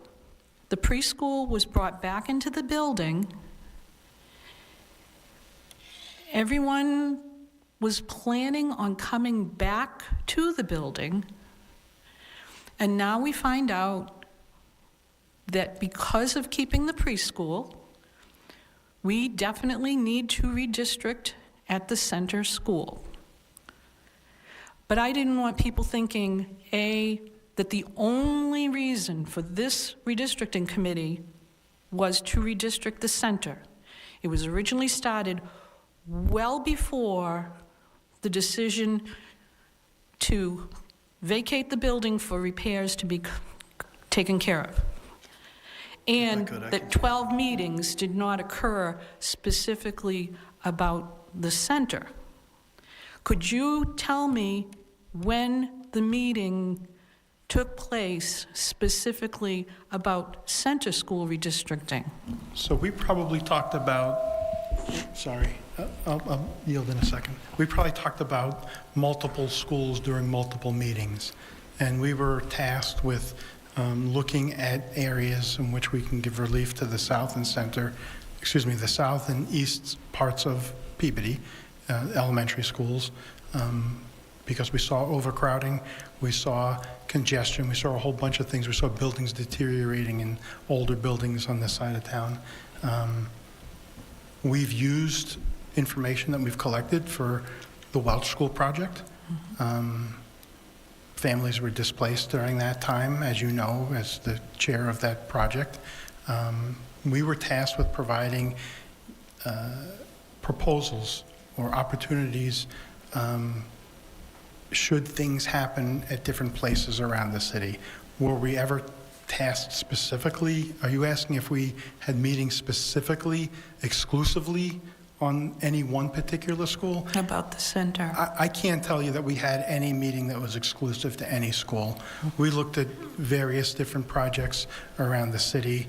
the preschool was brought back into the building, everyone was planning on coming back to the building, and now we find out that because of keeping the preschool, we definitely need to redistrict at the center school. But I didn't want people thinking, A, that the only reason for this redistricting committee was to redistrict the center. It was originally started well before the decision to vacate the building for repairs to be taken care of. And that 12 meetings did not occur specifically about the center. Could you tell me when the meeting took place specifically about center school redistricting? So we probably talked about Sorry, I'll yield in a second. We probably talked about multiple schools during multiple meetings, and we were tasked with looking at areas in which we can give relief to the south and the south and east parts of Peabody elementary schools, because we saw overcrowding, we saw congestion, we saw a whole bunch of things. We saw buildings deteriorating in older buildings on this side of town. We've used information that we've collected for the Welch School project. Families were displaced during that time, as you know, as the chair of that project. We were tasked with providing proposals or opportunities should things happen at different places around the city. Were we ever tasked specifically? Are you asking if we had meetings specifically, exclusively on any one particular school? About the center. I can't tell you that we had any meeting that was exclusive to any school. We looked at various different projects around the city.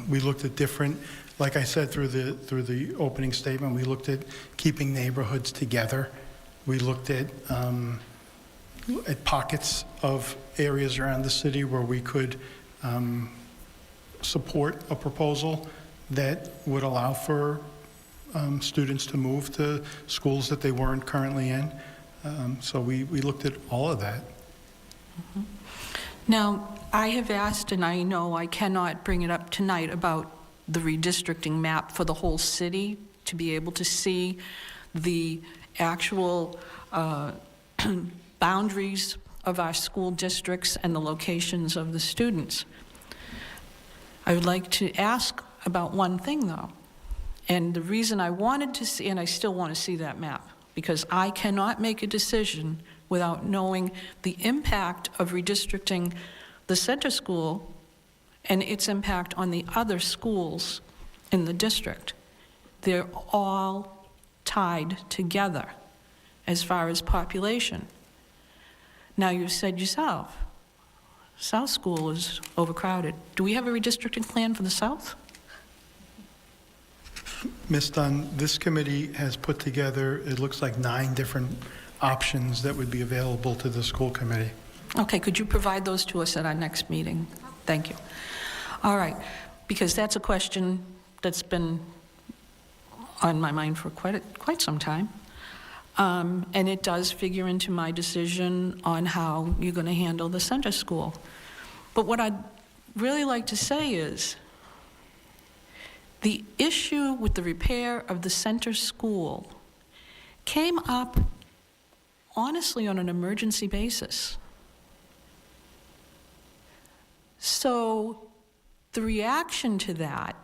We looked at different, like I said through the opening statement, we looked at keeping neighborhoods together. We looked at pockets of areas around the city where we could support a proposal that would allow for students to move to schools that they weren't currently in. So we looked at all of that. Now, I have asked, and I know I cannot bring it up tonight, about the redistricting map for the whole city, to be able to see the actual boundaries of our school districts and the locations of the students. I would like to ask about one thing, though. And the reason I wanted to see, and I still want to see that map, because I cannot make a decision without knowing the impact of redistricting the center school and its impact on the other schools in the district. They're all tied together as far as population. Now, you said yourself, South School is overcrowded. Do we have a redistricting plan for the South? Ms. Dunn, this committee has put together, it looks like 9 different options that would be available to the school committee. Okay, could you provide those to us at our next meeting? Thank you. All right, because that's a question that's been on my mind for quite some time. And it does figure into my decision on how you're going to handle the center school. But what I'd really like to say is the issue with the repair of the center school came up, honestly, on an emergency basis. So the reaction to that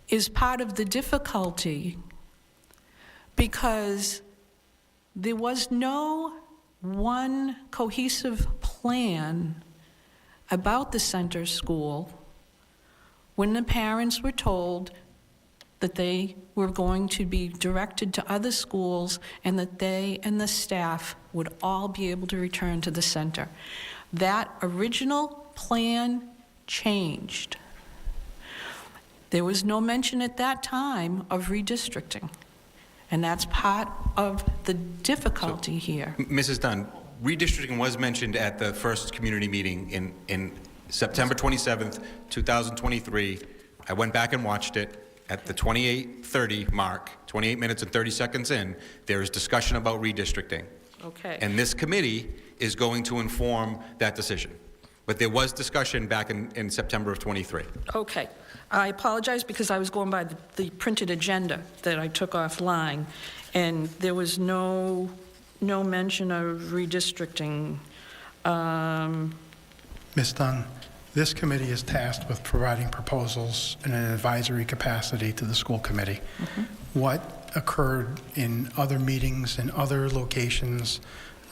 is part of the difficulty, because there was no one cohesive plan about the center school when the parents were told that they were going to be directed to other schools and that they and the staff would all be able to return to the center. That original plan changed. There was no mention at that time of redistricting. And that's part of the difficulty here. Mrs. Dunn, redistricting was mentioned at the first community meeting in September 27th, 2023. I went back and watched it. At the 28:30 mark, 28 minutes and 30 seconds in, there is discussion about redistricting. Okay. And this committee is going to inform that decision. But there was discussion back in September of 23. Okay. I apologize because I was going by the printed agenda that I took offline, and there was no mention of redistricting. Ms. Dunn, this committee is tasked with providing proposals in an advisory capacity to the school committee. What occurred in other meetings in other locations,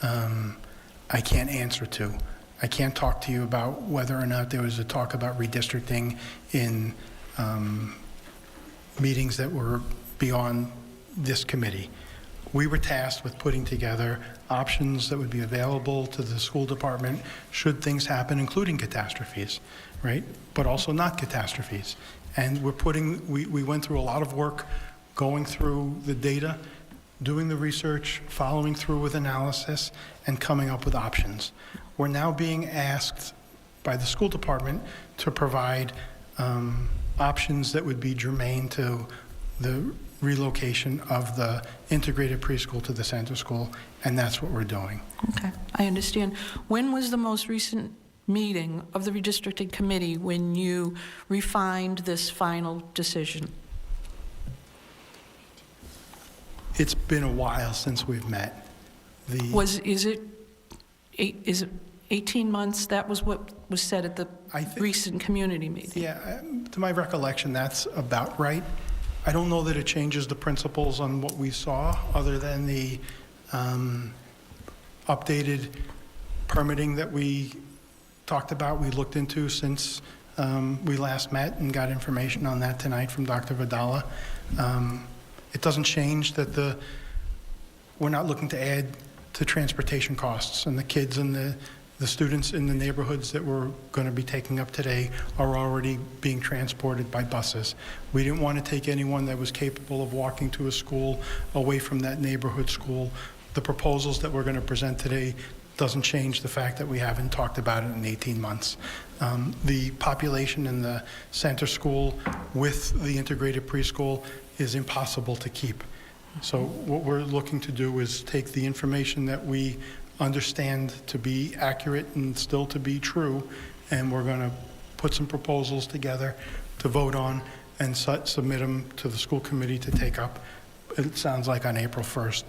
I can't answer to. I can't talk to you about whether or not there was a talk about redistricting in meetings that were beyond this committee. we were tasked with putting together options that would be available to the school department should things happen, including catastrophes, right? But also not catastrophes. And we went through a lot of work going through the data, doing the research, following through with analysis, and coming up with options. We're now being asked by the school department to provide options that would be germane to the relocation of the integrated preschool to the center school, and that's what we're doing. Okay, I understand. When was the most recent meeting of the redistricting committee when you refined this final decision? It's been a while since we've met. Is it 18 months? That was what was said at the recent community meeting. Yeah, to my recollection, that's about right. I don't know that it changes the principles on what we saw, other than the updated permitting that we talked about, we looked into since we last met, and got information on that tonight from Dr. Vidala. It doesn't change that we're not looking to add to transportation costs, and the kids and the students in the neighborhoods that we're going to be taking up today are already being transported by buses. We didn't want to take anyone that was capable of walking to a school away from that neighborhood school. The proposals that we're going to present today doesn't change the fact that we haven't talked about it in 18 months. The population in the center school with the integrated preschool is impossible to keep. So what we're looking to do is take the information that we understand to be accurate and still to be true, and we're going to put some proposals together to vote on and submit them to the school committee to take up. It sounds like on April 1st.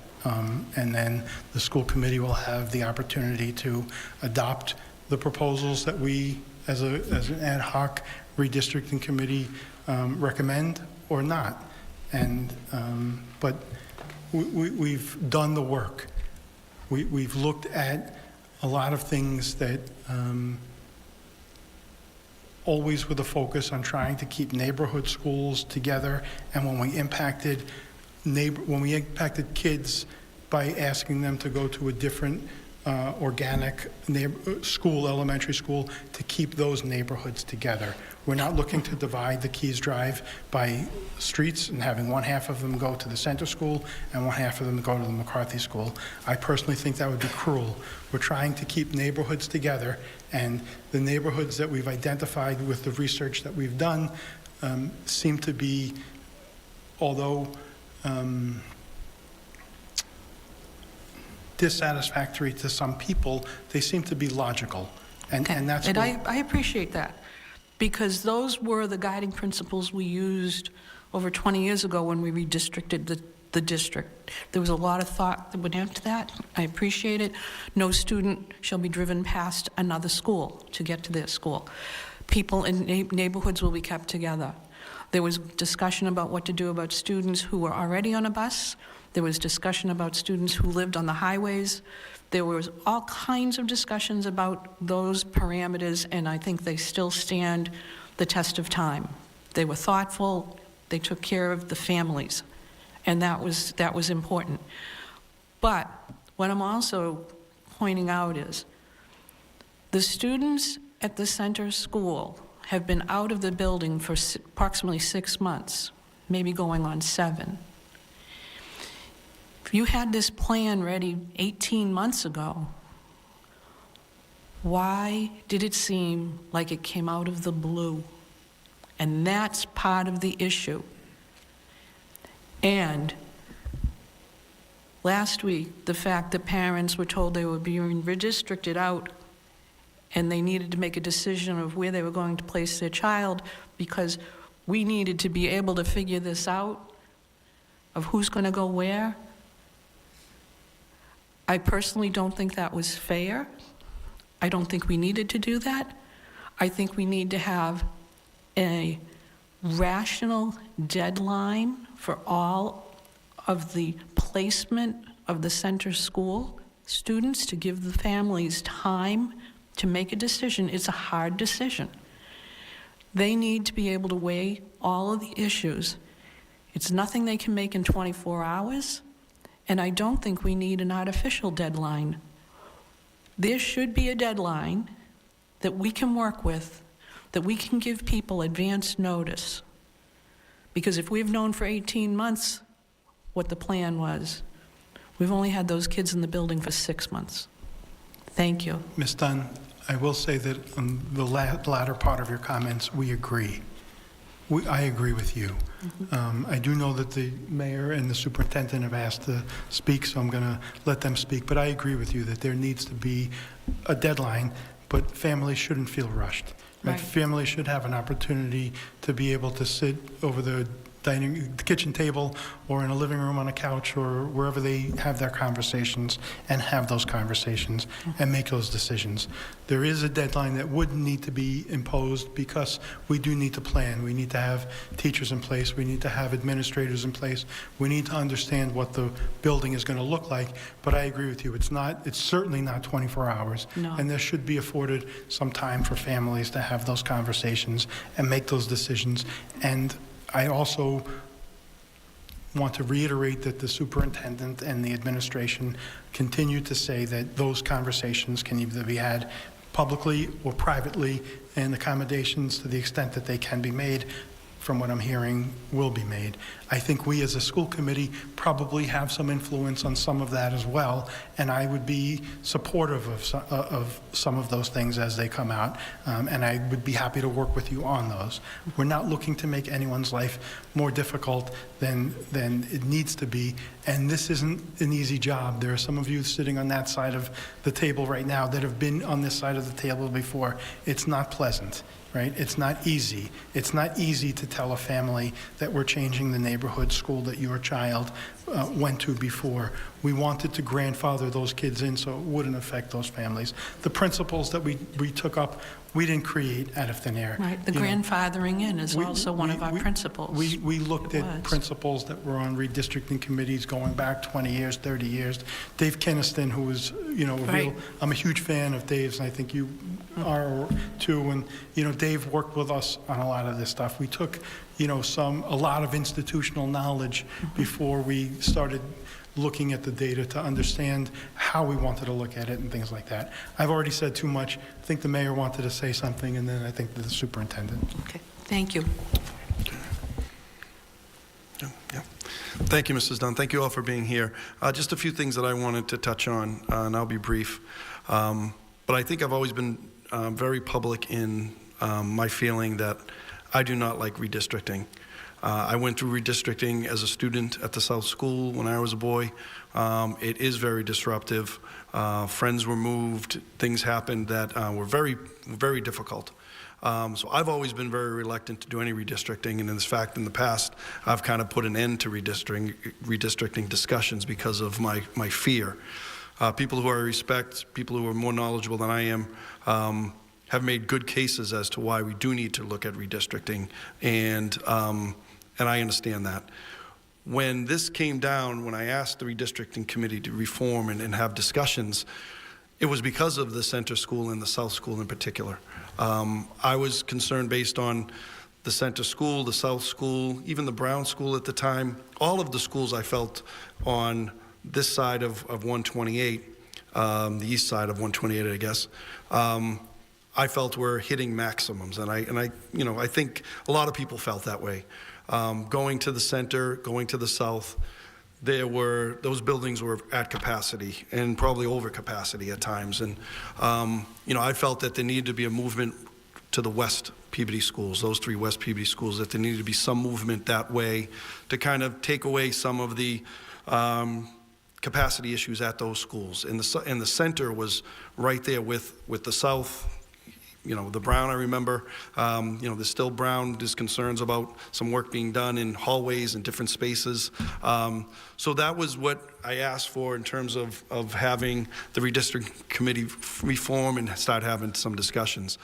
And then the school committee will have the opportunity to adopt the proposals that we, as an ad hoc redistricting committee, recommend or not. And but we've done the work. We've looked at a lot of things that always with a focus on trying to keep neighborhood schools together. And when we impacted kids by asking them to go to a different organic school, elementary school, to keep those neighborhoods together. We're not looking to divide the Keys Drive by streets and having one half of them go to the center school and one half of them go to the McCarthy School. I personally think that would be cruel. We're trying to keep neighborhoods together, and the neighborhoods that we've identified with the research that we've done seem to be, although dissatisfactory to some people, they seem to be logical. And that's and what, I appreciate that, because those were the guiding principles we used over 20 years ago when we redistricted the district. There was a lot of thought that went into that. I appreciate it. No student shall be driven past another school to get to their school. People in neighborhoods will be kept together. There was discussion about what to do about students who were already on a bus. There was discussion about students who lived on the highways. There was all kinds of discussions about those parameters, and I think they still stand the test of time. They were thoughtful. They took care of the families, and that was important. But what I'm also pointing out is the students at the center school have been out of the building for approximately 6 months, maybe going on 7. If you had this plan ready 18 months ago, why did it seem like it came out of the blue? And that's part of the issue. And last week, the fact that parents were told they were being redistricted out and they needed to make a decision of where they were going to place their child, because we needed to be able to figure this out of who's going to go where. I personally don't think that was fair. I don't think we needed to do that. I think we need to have a rational deadline for all of the placement of the center school students, to give the families time to make a decision. It's a hard decision. They need to be able to weigh all of the issues. It's nothing they can make in 24 hours, And I don't think we need an artificial deadline. There should be a deadline that we can work with, that we can give people advance notice. Because if we've known for 18 months what the plan was, we've only had those kids in the building for 6 months. Thank you. Ms. Dunn, I will say that on the latter part of your comments, we agree. I agree with you. I do know that the mayor and the superintendent have asked to speak, so I'm going to let them speak. But I agree with you that there needs to be a deadline, but families shouldn't feel rushed. Right. Families should have an opportunity to be able to sit over the kitchen table or in a living room on a couch or wherever they have their conversations and have those conversations and make those decisions. There is a deadline that would need to be imposed because we do need to plan. We need to have teachers in place. We need to have administrators in place. We need to understand what the building is going to look like. But I agree with you. It's certainly not 24 hours. No. And there should be afforded some time for families to have those conversations and make those decisions. And I also want to reiterate that the superintendent and the administration continue to say that those conversations can either be had publicly or privately, and accommodations to the extent that they can be made, from what I'm hearing, will be made. I think we as a school committee probably have some influence on some of that as well, and I would be supportive of some of those things as they come out, and I would be happy to work with you on those. We're not looking to make anyone's life more difficult than it needs to be, and this isn't an easy job. There are some of you sitting on that side of the table right now that have been on this side of the table before. It's not pleasant. Right? It's not easy. It's not easy to tell a family that we're changing the neighborhood school that your child went to before. We wanted to grandfather those kids in so it wouldn't affect those families. The principles that we took up, we didn't create out of thin air. Right, the You know, grandfathering in is also one of our principles. We looked It at was. principals that were on redistricting committees going back 20 years, 30 years. Dave Keniston, who was, Right. I'm a huge fan of Dave's, and I think you are too. And, Dave worked with us on a lot of this stuff. We took, a lot of institutional knowledge before we started looking at the data to understand how we wanted to look at it and things like that. I've already said too much. I think the mayor wanted to say something, and then I think the superintendent. Okay, thank you. Yeah. Thank you, Mrs. Dunn. Thank you all for being here. Just a few things that I wanted to touch on, and I'll be brief. But I think I've always been very public in my feeling that I do not like redistricting. I went through redistricting as a student at the South School when I was a boy. It is very disruptive. Friends were moved. Things happened that were very, very difficult. So I've always been very reluctant to do any redistricting, and in fact, in the past, I've kind of put an end to redistricting discussions because of my fear. People who I respect, people who are more knowledgeable than I am, have made good cases as to why we do need to look at redistricting, and I understand that. When this came down, when I asked the redistricting committee to reform and have discussions, it was because of the center school and the South School in particular. I was concerned based on the center school, the South School, even the Brown School at the time. All of the schools I felt on this side of 128, the east side of 128, I guess, I felt were hitting maximums, and I think a lot of people felt that way. Going to the center, going to the south, those buildings were at capacity and probably over capacity at times, and I felt that there needed to be a movement to the West Peabody schools, those three West Peabody schools, that there needed to be some movement that way to kind of take away some of the capacity issues at those schools. And the center was right there with the south. The Brown, I remember, there's still Brown, there's concerns about some work being done in hallways and different spaces. So that was what I asked for in terms of having the redistricting committee reform and start having some discussions.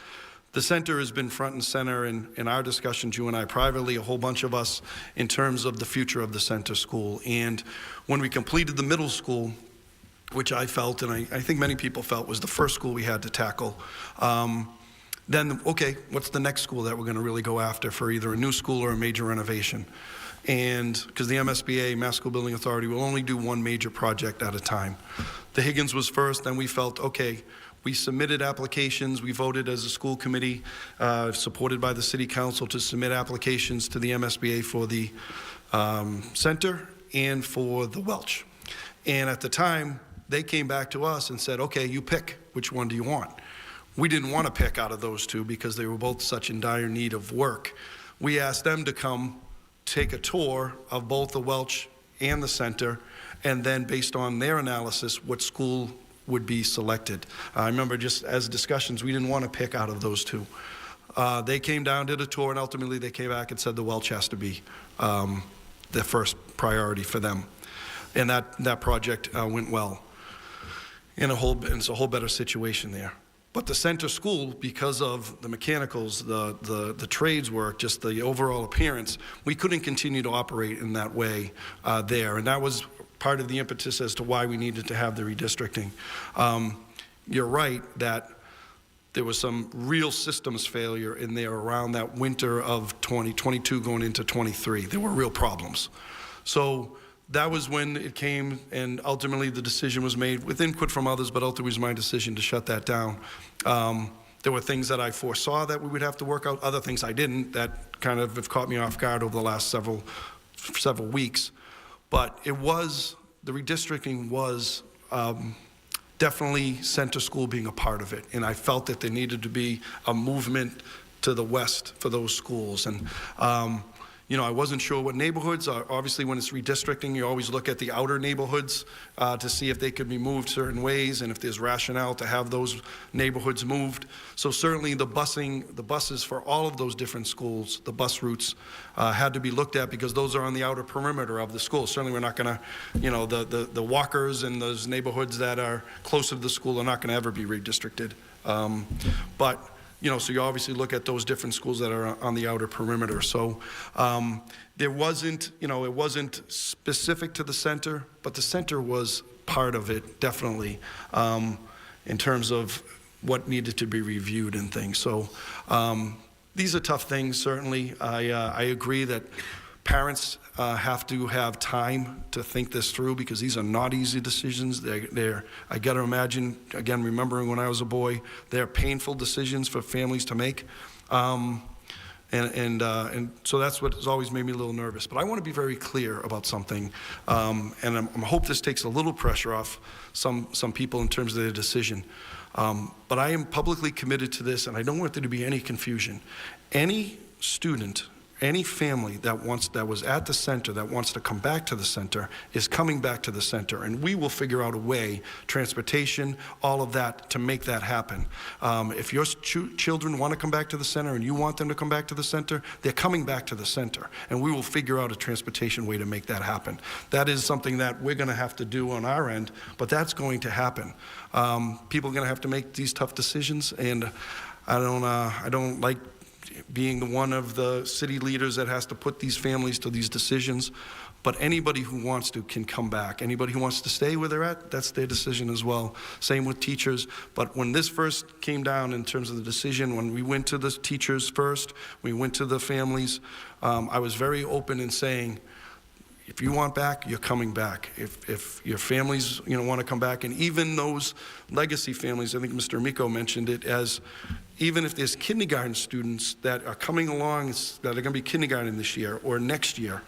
The center has been front and center in our discussions, you and I privately, a whole bunch of us, in terms of the future of the center school. And when we completed the middle school, which I felt, and I think many people felt, was the first school we had to tackle, then, okay, what's the next school that we're going to really go after for either a new school or a major renovation? and because the MSBA, Mass School Building Authority, will only do one major project at a time. The Higgins was first, then we felt, okay, we submitted applications, we voted as a school committee, supported by the city council, to submit applications to the MSBA for the center and for the Welch. And at the time, they came back to us and said, okay, you pick, which one do you want? We didn't want to pick out of those two because they were both such in dire need of work. We asked them to come take a tour of both the Welch and the center, and then based on their analysis, what school would be selected. I remember just as discussions, we didn't want to pick out of those two. They came down, did a tour, and ultimately they came back and said the Welch has to be the first priority for them. And that project went well. And it's a whole better situation there. But the center school, because of the mechanicals, the trades work, just the overall appearance, we couldn't continue to operate in that way there. And that was part of the impetus as to why we needed to have the redistricting. You're right that there was some real systems failure in there around that winter of 2022 going into 23. There were real problems. So that was when it came, and ultimately the decision was made with input from others, but ultimately it was my decision to shut that down. There were things that I foresaw that we would have to work out, other things I didn't, that kind of have caught me off guard over the last several weeks. But it was, the redistricting was definitely center school being a part of it. And I felt that there needed to be a movement to the west for those schools. And you know, I wasn't sure what neighborhoods. Obviously, when it's redistricting, you always look at the outer neighborhoods to see if they could be moved certain ways and if there's rationale to have those neighborhoods moved. So certainly the buses for all of those different schools, the bus routes had to be looked at because those are on the outer perimeter of the school. Certainly we're not going to, you know, the walkers and those neighborhoods that are closer to the school are not going to ever be redistricted. But you know, so you obviously look at those different schools that are on the outer perimeter. So there wasn't, you know, it wasn't specific to the center, but the center was part of it, definitely, in terms of what needed to be reviewed and things. So these are tough things, certainly. I agree that parents have to have time to think this through because these are not easy decisions. I got to imagine, again, remembering when I was a boy, they're painful decisions for families to make. And so that's what has always made me a little nervous. But I want to be very clear about something, and I hope this takes a little pressure off some people in terms of their decision. But I am publicly committed to this, and I don't want there to be any confusion. Any student, any family that was at the center that wants to come back to the center is coming back to the center, and we will figure out a way, transportation, all of that, to make that happen. If your children want to come back to the center and you want them to come back to the center, they're coming back to the center, and we will figure out a transportation way to make that happen. That is something that we're going to have to do on our end, but that's going to happen. People are going to have to make these tough decisions, and I don't like being one of the city leaders that has to put these families to these decisions, but anybody who wants to can come back. Anybody who wants to stay where they're at, that's their decision as well. Same with teachers. But when this first came down in terms of the decision, when we went to the teachers first, we went to the families, I was very open in saying, if you want back, you're coming back. If your families, you know, want to come back, and even those legacy families, I think Mr. Amico mentioned it, as even if there's kindergarten students that are coming along that are going to be kindergarten this year or next year,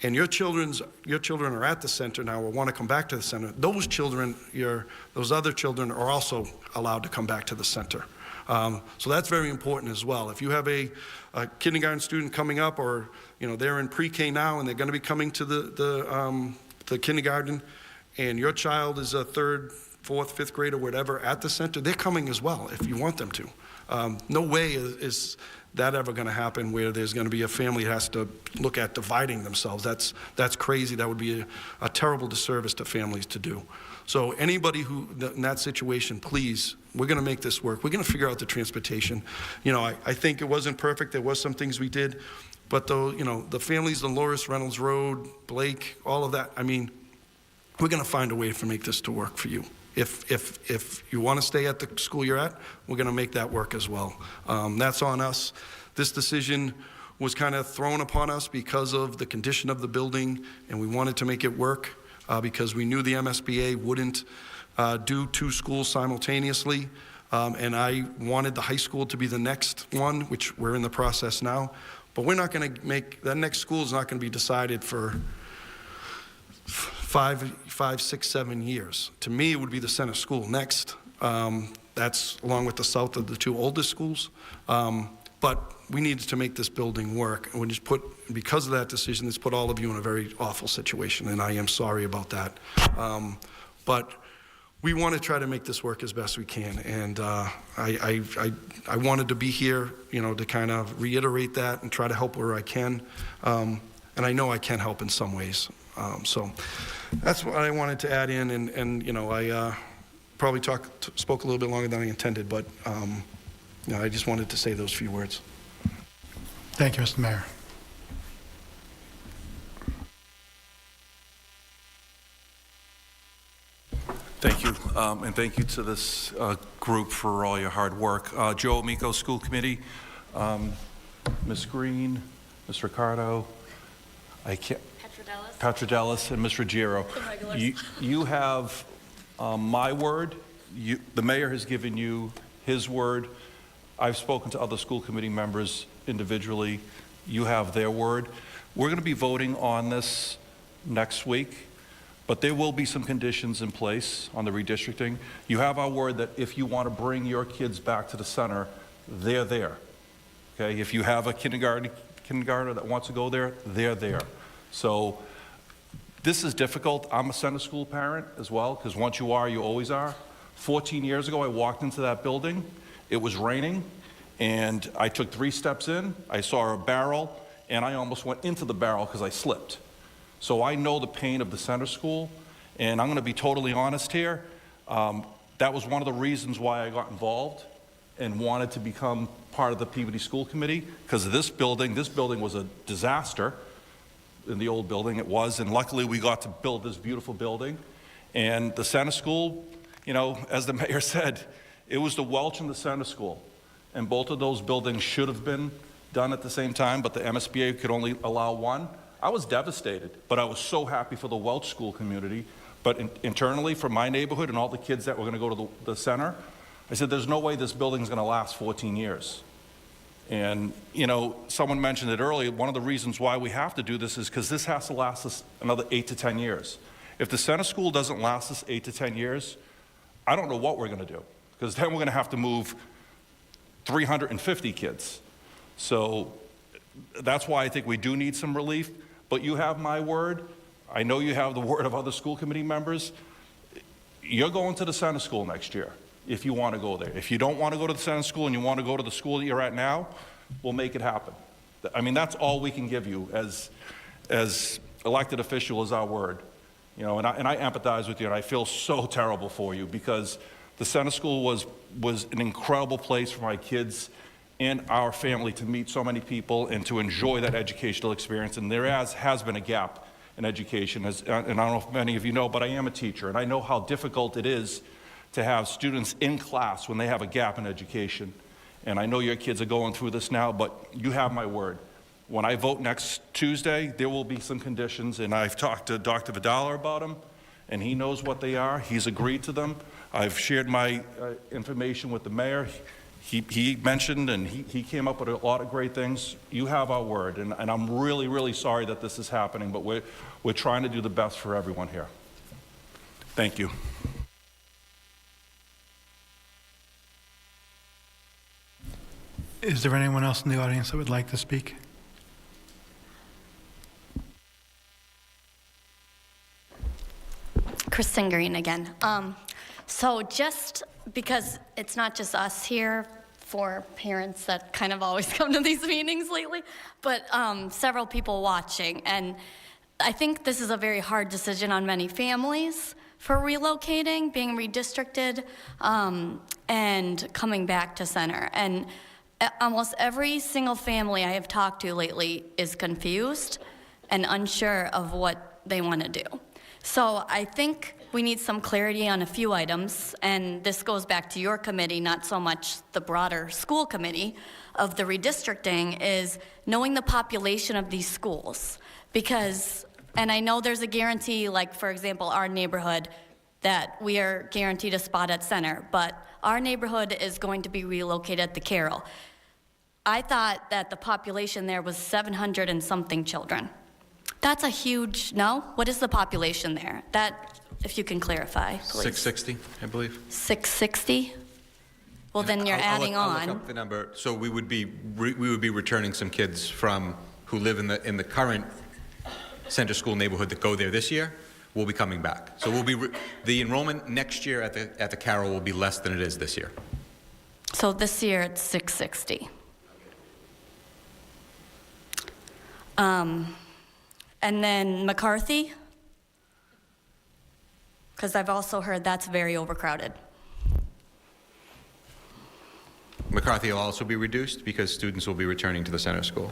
and your children are at the center now or want to come back to the center, those other children are also allowed to come back to the center. So that's very important as well. If you have a kindergarten student coming up, or you know they're in pre-K now and they're going to be coming to the kindergarten, and your child is a third, fourth, fifth grade or whatever at the center, they're coming as well if you want them to. No way is that ever going to happen where there's going to be a family that has to look at dividing themselves. That's crazy. That would be a terrible disservice to families to do. So anybody who in that situation, please, we're going to make this work. We're going to figure out the transportation. You know, I think it wasn't perfect. There was some things we did, but though, you know, the families on Loris, Reynolds Road, Blake, all of that, I mean, we're going to find a way to make this to work for you. If you want to stay at the school you're at, we're going to make that work as well. That's on us. This decision was kind of thrown upon us because of the condition of the building, and we wanted to make it work because we knew the MSBA wouldn't do 2 schools simultaneously. And I wanted the high school to be the next one, which we're in the process now. But we're not going to make, that next school is not going to be decided for 5, 6, 7 years. To me, it would be the center school next. That's along with the south of the 2 oldest schools. But we needed to make this building work. And we just because of that decision, it's put all of you in a very awful situation, and I am sorry about that. But we want to try to make this work as best we can. And I wanted to be here, to kind of reiterate that and try to help where I can. And I know I can help in some ways. So that's what I wanted to add in. And I probably spoke a little bit longer than I intended, but I just wanted to say those few words. Thank you, Mr. Mayor. Thank you, and thank you to this group for all your hard work. Joe Amico, School Committee, Ms. Green, Ms. Ricardo, Petrodellis, and Ms. Ruggiero. You have my word. The mayor has given you his word. I've spoken to other school committee members individually. You have their word. We're going to be voting on this next week. But there will be some conditions in place on the redistricting. You have our word that if you want to bring your kids back to the center, they're there. Okay? If you have a kindergartner that wants to go there, they're there. So this is difficult. I'm a center school parent as well, because once you are, you always are. 14 years ago, I walked into that building. It was raining, and I took 3 steps in. I saw a barrel, and I almost went into the barrel because I slipped. So I know the pain of the center school, and I'm going to be totally honest here. That was one of the reasons why I got involved and wanted to become part of the Peabody School Committee, because this building was a disaster. In the old building it was, and luckily we got to build this beautiful building. And the center school, as the mayor said, it was the Welch and the center school, and both of those buildings should have been done at the same time, but the MSBA could only allow one. I was devastated, but I was so happy for the Welch school community. But internally, for my neighborhood and all the kids that were going to go to the center, I said, there's no way this building is going to last 14 years. And, someone mentioned it earlier, one of the reasons why we have to do this is because this has to last us another 8 to 10 years. If the center school doesn't last us 8 to 10 years, I don't know what we're going to do, because then we're going to have to move 350 kids. So that's why I think we do need some relief. But you have my word. I know you have the word of other school committee members. You're going to the center school next year if you want to go there. If you don't want to go to the center school and you want to go to the school that you're at now, we'll make it happen. I mean, that's all we can give you as elected official is our word. And I empathize with you, and I feel so terrible for you, because the center school was an incredible place for my kids and our family to meet so many people and to enjoy that educational experience. And there has been a gap in education, and I don't know if many of you know, but I am a teacher, and I know how difficult it is to have students in class when they have a gap in education. And I know your kids are going through this now, but you have my word. When I vote next Tuesday, there will be some conditions, and I've talked to Dr. Vidal about them, and he knows what they are. He's agreed to them. I've shared my information with the mayor. He mentioned, and he came up with a lot of great things. You have our word, and I'm really, really sorry that this is happening, but we're trying to do the best for everyone here. Thank you. Is there anyone else in the audience that would like to speak? Kristen Green again. So just because it's not just us here, for parents that kind of always come to these meetings lately, but several people watching. And I think this is a very hard decision on many families for relocating, being redistricted, and coming back to center. And almost every single family I have talked to lately is confused and unsure of what they want to do. So I think we need some clarity on a few items, and this goes back to your committee, not so much the broader school committee of the redistricting, is knowing the population of these schools. Because, and I know there's a guarantee, like for example, our neighborhood, that we are guaranteed a spot at center, but our neighborhood is going to be relocated at the Carroll. I thought that the population there was 700 and something children. That's a huge, no? What is the population there? That, if you can clarify, please. 660, I believe. 660? Well, then you're adding I'll on. look up the number. So we would be returning some kids who live in the current center school neighborhood that go there this year. Will be coming back. So the enrollment next year at the Carroll will be less than it is this year. So this year it's 660. And then McCarthy, because I've also heard that's very overcrowded. McCarthy will also be reduced because students will be returning to the center school.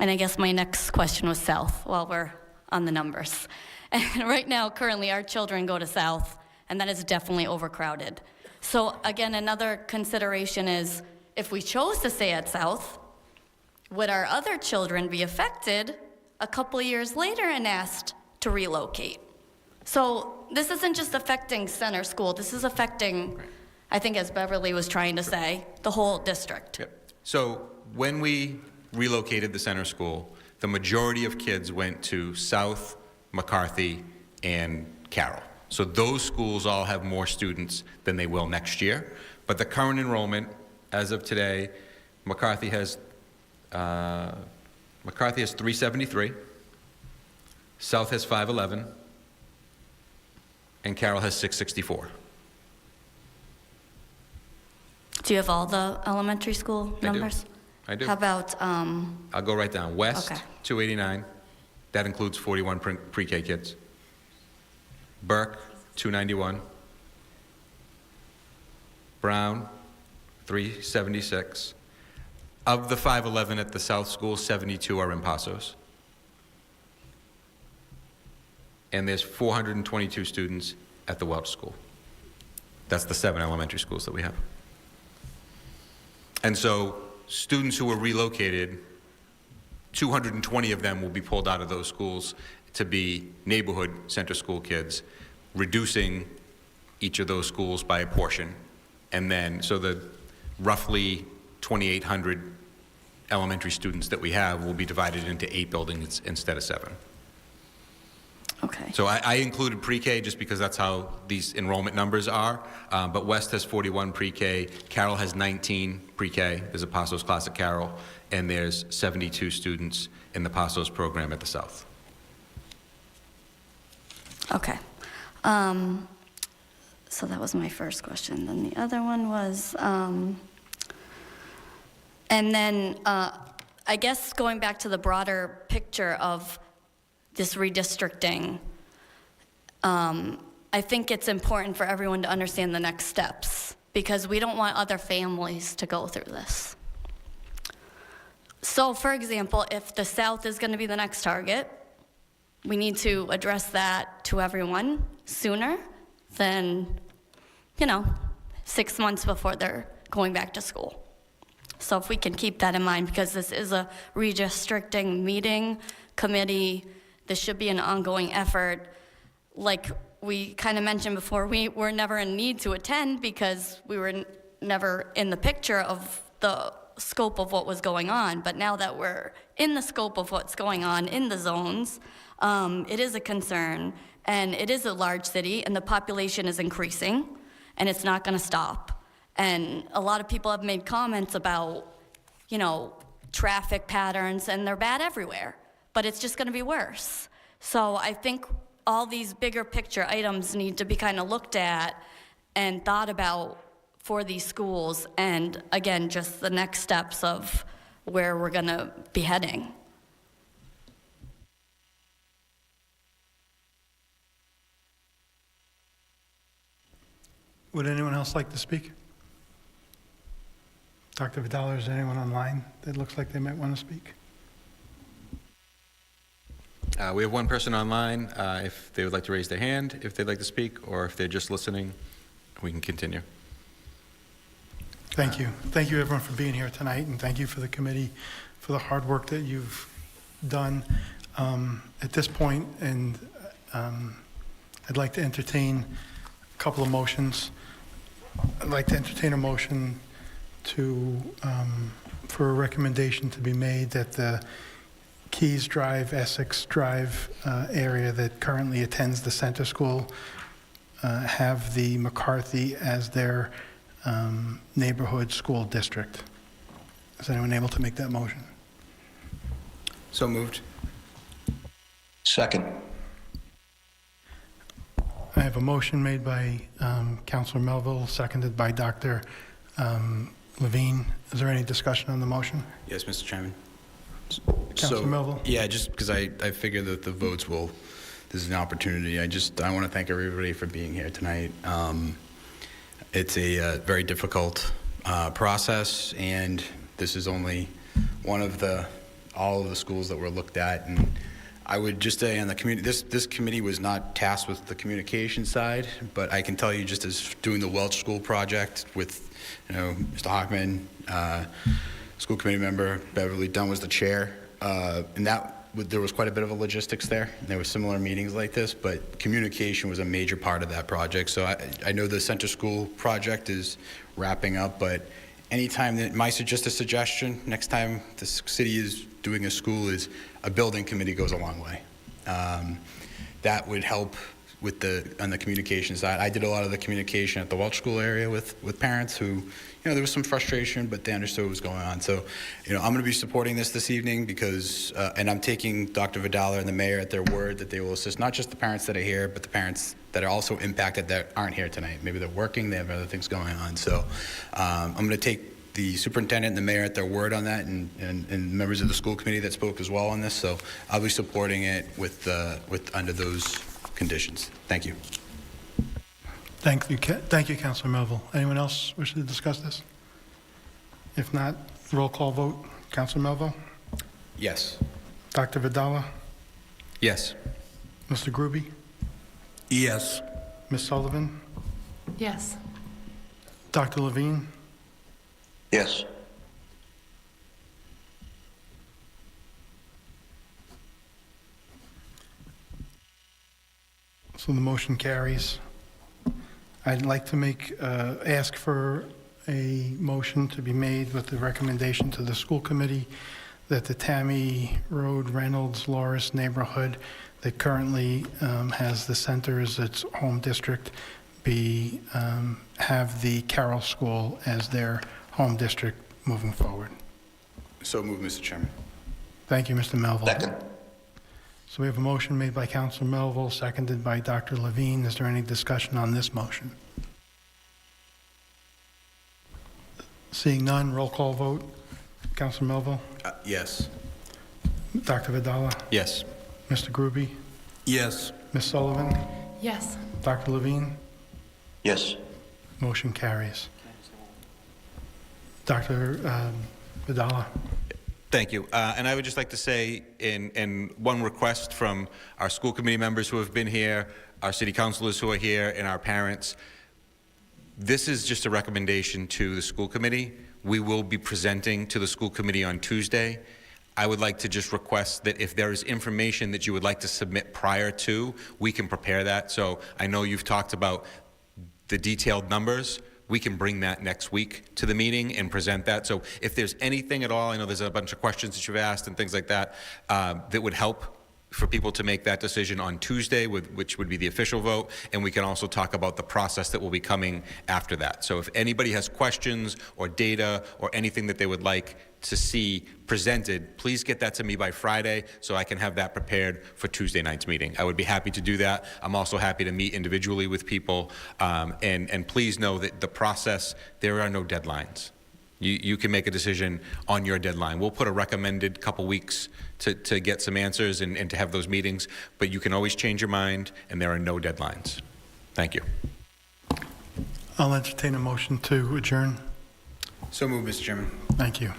And I guess my next question was South, while we're on the numbers. And right now, currently, our children go to South, and that is definitely overcrowded. So again, another consideration is, if we chose to stay at South, would our other children be affected a couple of years later and asked to relocate? So this isn't just affecting center school, this is affecting, I think as Beverly was trying to say, the whole district. Yep. So when we relocated the center school, the majority of kids went to South, McCarthy, and Carroll. So those schools all have more students than they will next year. But the current enrollment, as of today, McCarthy has 373, South has 511, and Carroll has 664. Do you have all the elementary school numbers? I do. How about, I'll go right down. West, Okay. 289. That includes 41 pre-K kids. Burke, 291. Brown, 376. Of the 511 at the South School, 72 are in Pasos. And there's 422 students at the Welch School. That's the 7 elementary schools that we have. And so students who were relocated, 220 of them will be pulled out of those schools to be neighborhood center school kids, reducing each of those schools by a portion. And then, so the roughly 2,800 elementary students that we have will be divided into 8 buildings instead of 7. okay. So I included pre-K just because that's how these enrollment numbers are. But West has 41 pre-K, Carroll has 19 pre-K. There's a Pasos Classic Carroll, and there's 72 students in the Pasos program at the South. Okay. So that was my first question. Then the other one was, and then I guess going back to the broader picture of this redistricting, I think it's important for everyone to understand the next steps, because we don't want other families to go through this. So for example, if the South is going to be the next target, we need to address that to everyone sooner than, 6 months before they're going back to school. So if we can keep that in mind, because this is a redistricting meeting, committee, this should be an ongoing effort. Like we kind of mentioned before, we were never in need to attend because we were never in the picture of the scope of what was going on. But now that we're in the scope of what's going on in the zones, it is a concern, and it is a large city, and the population is increasing, and it's not going to stop. And a lot of people have made comments about, traffic patterns, and they're bad everywhere, but it's just going to be worse. So I think all these bigger picture items need to be kind of looked at and thought about for these schools, and again, just the next steps of where we're going to be heading. Would anyone else like to speak? Dr. Vidal, is there anyone online that looks like they might want to speak? We have one person online. If they would like to raise their hand, if they'd like to speak, or if they're just listening, we can continue. Thank you. Thank you, everyone, for being here tonight, and thank you for the committee for the hard work that you've done. At this point, and I'd like to entertain a couple of motions. I'd like to entertain a motion to, for a recommendation to be made that the Keys Drive, Essex Drive area that currently attends the center school have the McCarthy as their neighborhood school district. Is anyone able to make that motion? So moved. Second. I have a motion made by Councilor Melville, seconded by Dr. Levine. Is there any discussion on the motion? Yes, Mr. Chairman. Councilor Melville? Yeah, just because I figure that the votes will, this is an opportunity. I want to thank everybody for being here tonight. It's a very difficult process, and this is only one of all of the schools that were looked at. And I would just say on the community, this committee was not tasked with the communication side, but I can tell you, just as doing the Welch School project with, Mr. Hockman, school committee member Beverly Dunn was the chair, and there was quite a bit of a logistics there. There were similar meetings like this, but communication was a major part of that project. So I know the center school project is wrapping up, but anytime just a suggestion, next time the city is doing a school, is a building committee goes a long way. That would help on the communication side. I did a lot of the communication at the Welch School area with parents who, there was some frustration, but they understood what was going on. So, I'm going to be supporting this evening because, and I'm taking Dr. Vidal and the mayor at their word that they will assist not just the parents that are here, but the parents that are also impacted that aren't here tonight. Maybe they're working, they have other things going on. So I'm going to take the superintendent and the mayor at their word on that, and members of the school committee that spoke as well on this. So I'll be supporting it with under those conditions. Thank you. Thank you, Councilor Melville. Anyone else wish to discuss this? If not, roll call vote. Councilor Melville? Yes. Dr. Vidala? Yes. Mr. Gruby? Yes. Ms. Sullivan? Yes. Dr. Levine? Yes. So the motion carries. I'd like to ask for a motion to be made with the recommendation to the school committee that the Tammy Road Reynolds Loris neighborhood that currently has the center as its home district have the Carroll School as their home district moving forward. So moved, Mr. Chairman. Thank you, Mr. Melville. Second. So we have a motion made by Councilor Melville, seconded by Dr. Levine. Is there any discussion on this motion? Seeing none, roll call vote. Councilor Melville? Yes. Dr. Vidala? Yes. Mr. Gruby? Yes. Ms. Sullivan? Yes. Dr. Levine? Yes. Motion carries. Dr. Vidala? Thank you. And I would just like to say, in one request from our school committee members who have been here, our city councilors who are here, and our parents, this is just a recommendation to the school committee. We will be presenting to the school committee on Tuesday. I would like to just request that if there is information that you would like to submit prior to, we can prepare that. So I know you've talked about the detailed numbers. We can bring that next week to the meeting and present that. So if there's anything at all, I know there's a bunch of questions that you've asked and things like that, that would help for people to make that decision on Tuesday, which would be the official vote, and we can also talk about the process that will be coming after that. So if anybody has questions or data or anything that they would like to see presented, please get that to me by Friday so I can have that prepared for Tuesday night's meeting. I would be happy to do that. I'm also happy to meet individually with people, and please know that the process, there are no deadlines. You can make a decision on your deadline. We'll put a recommended couple weeks to get some answers and to have those meetings, but you can always change your mind, and there are no deadlines. Thank you. I'll entertain a motion to adjourn. So moved, Mr. Chairman. Thank you.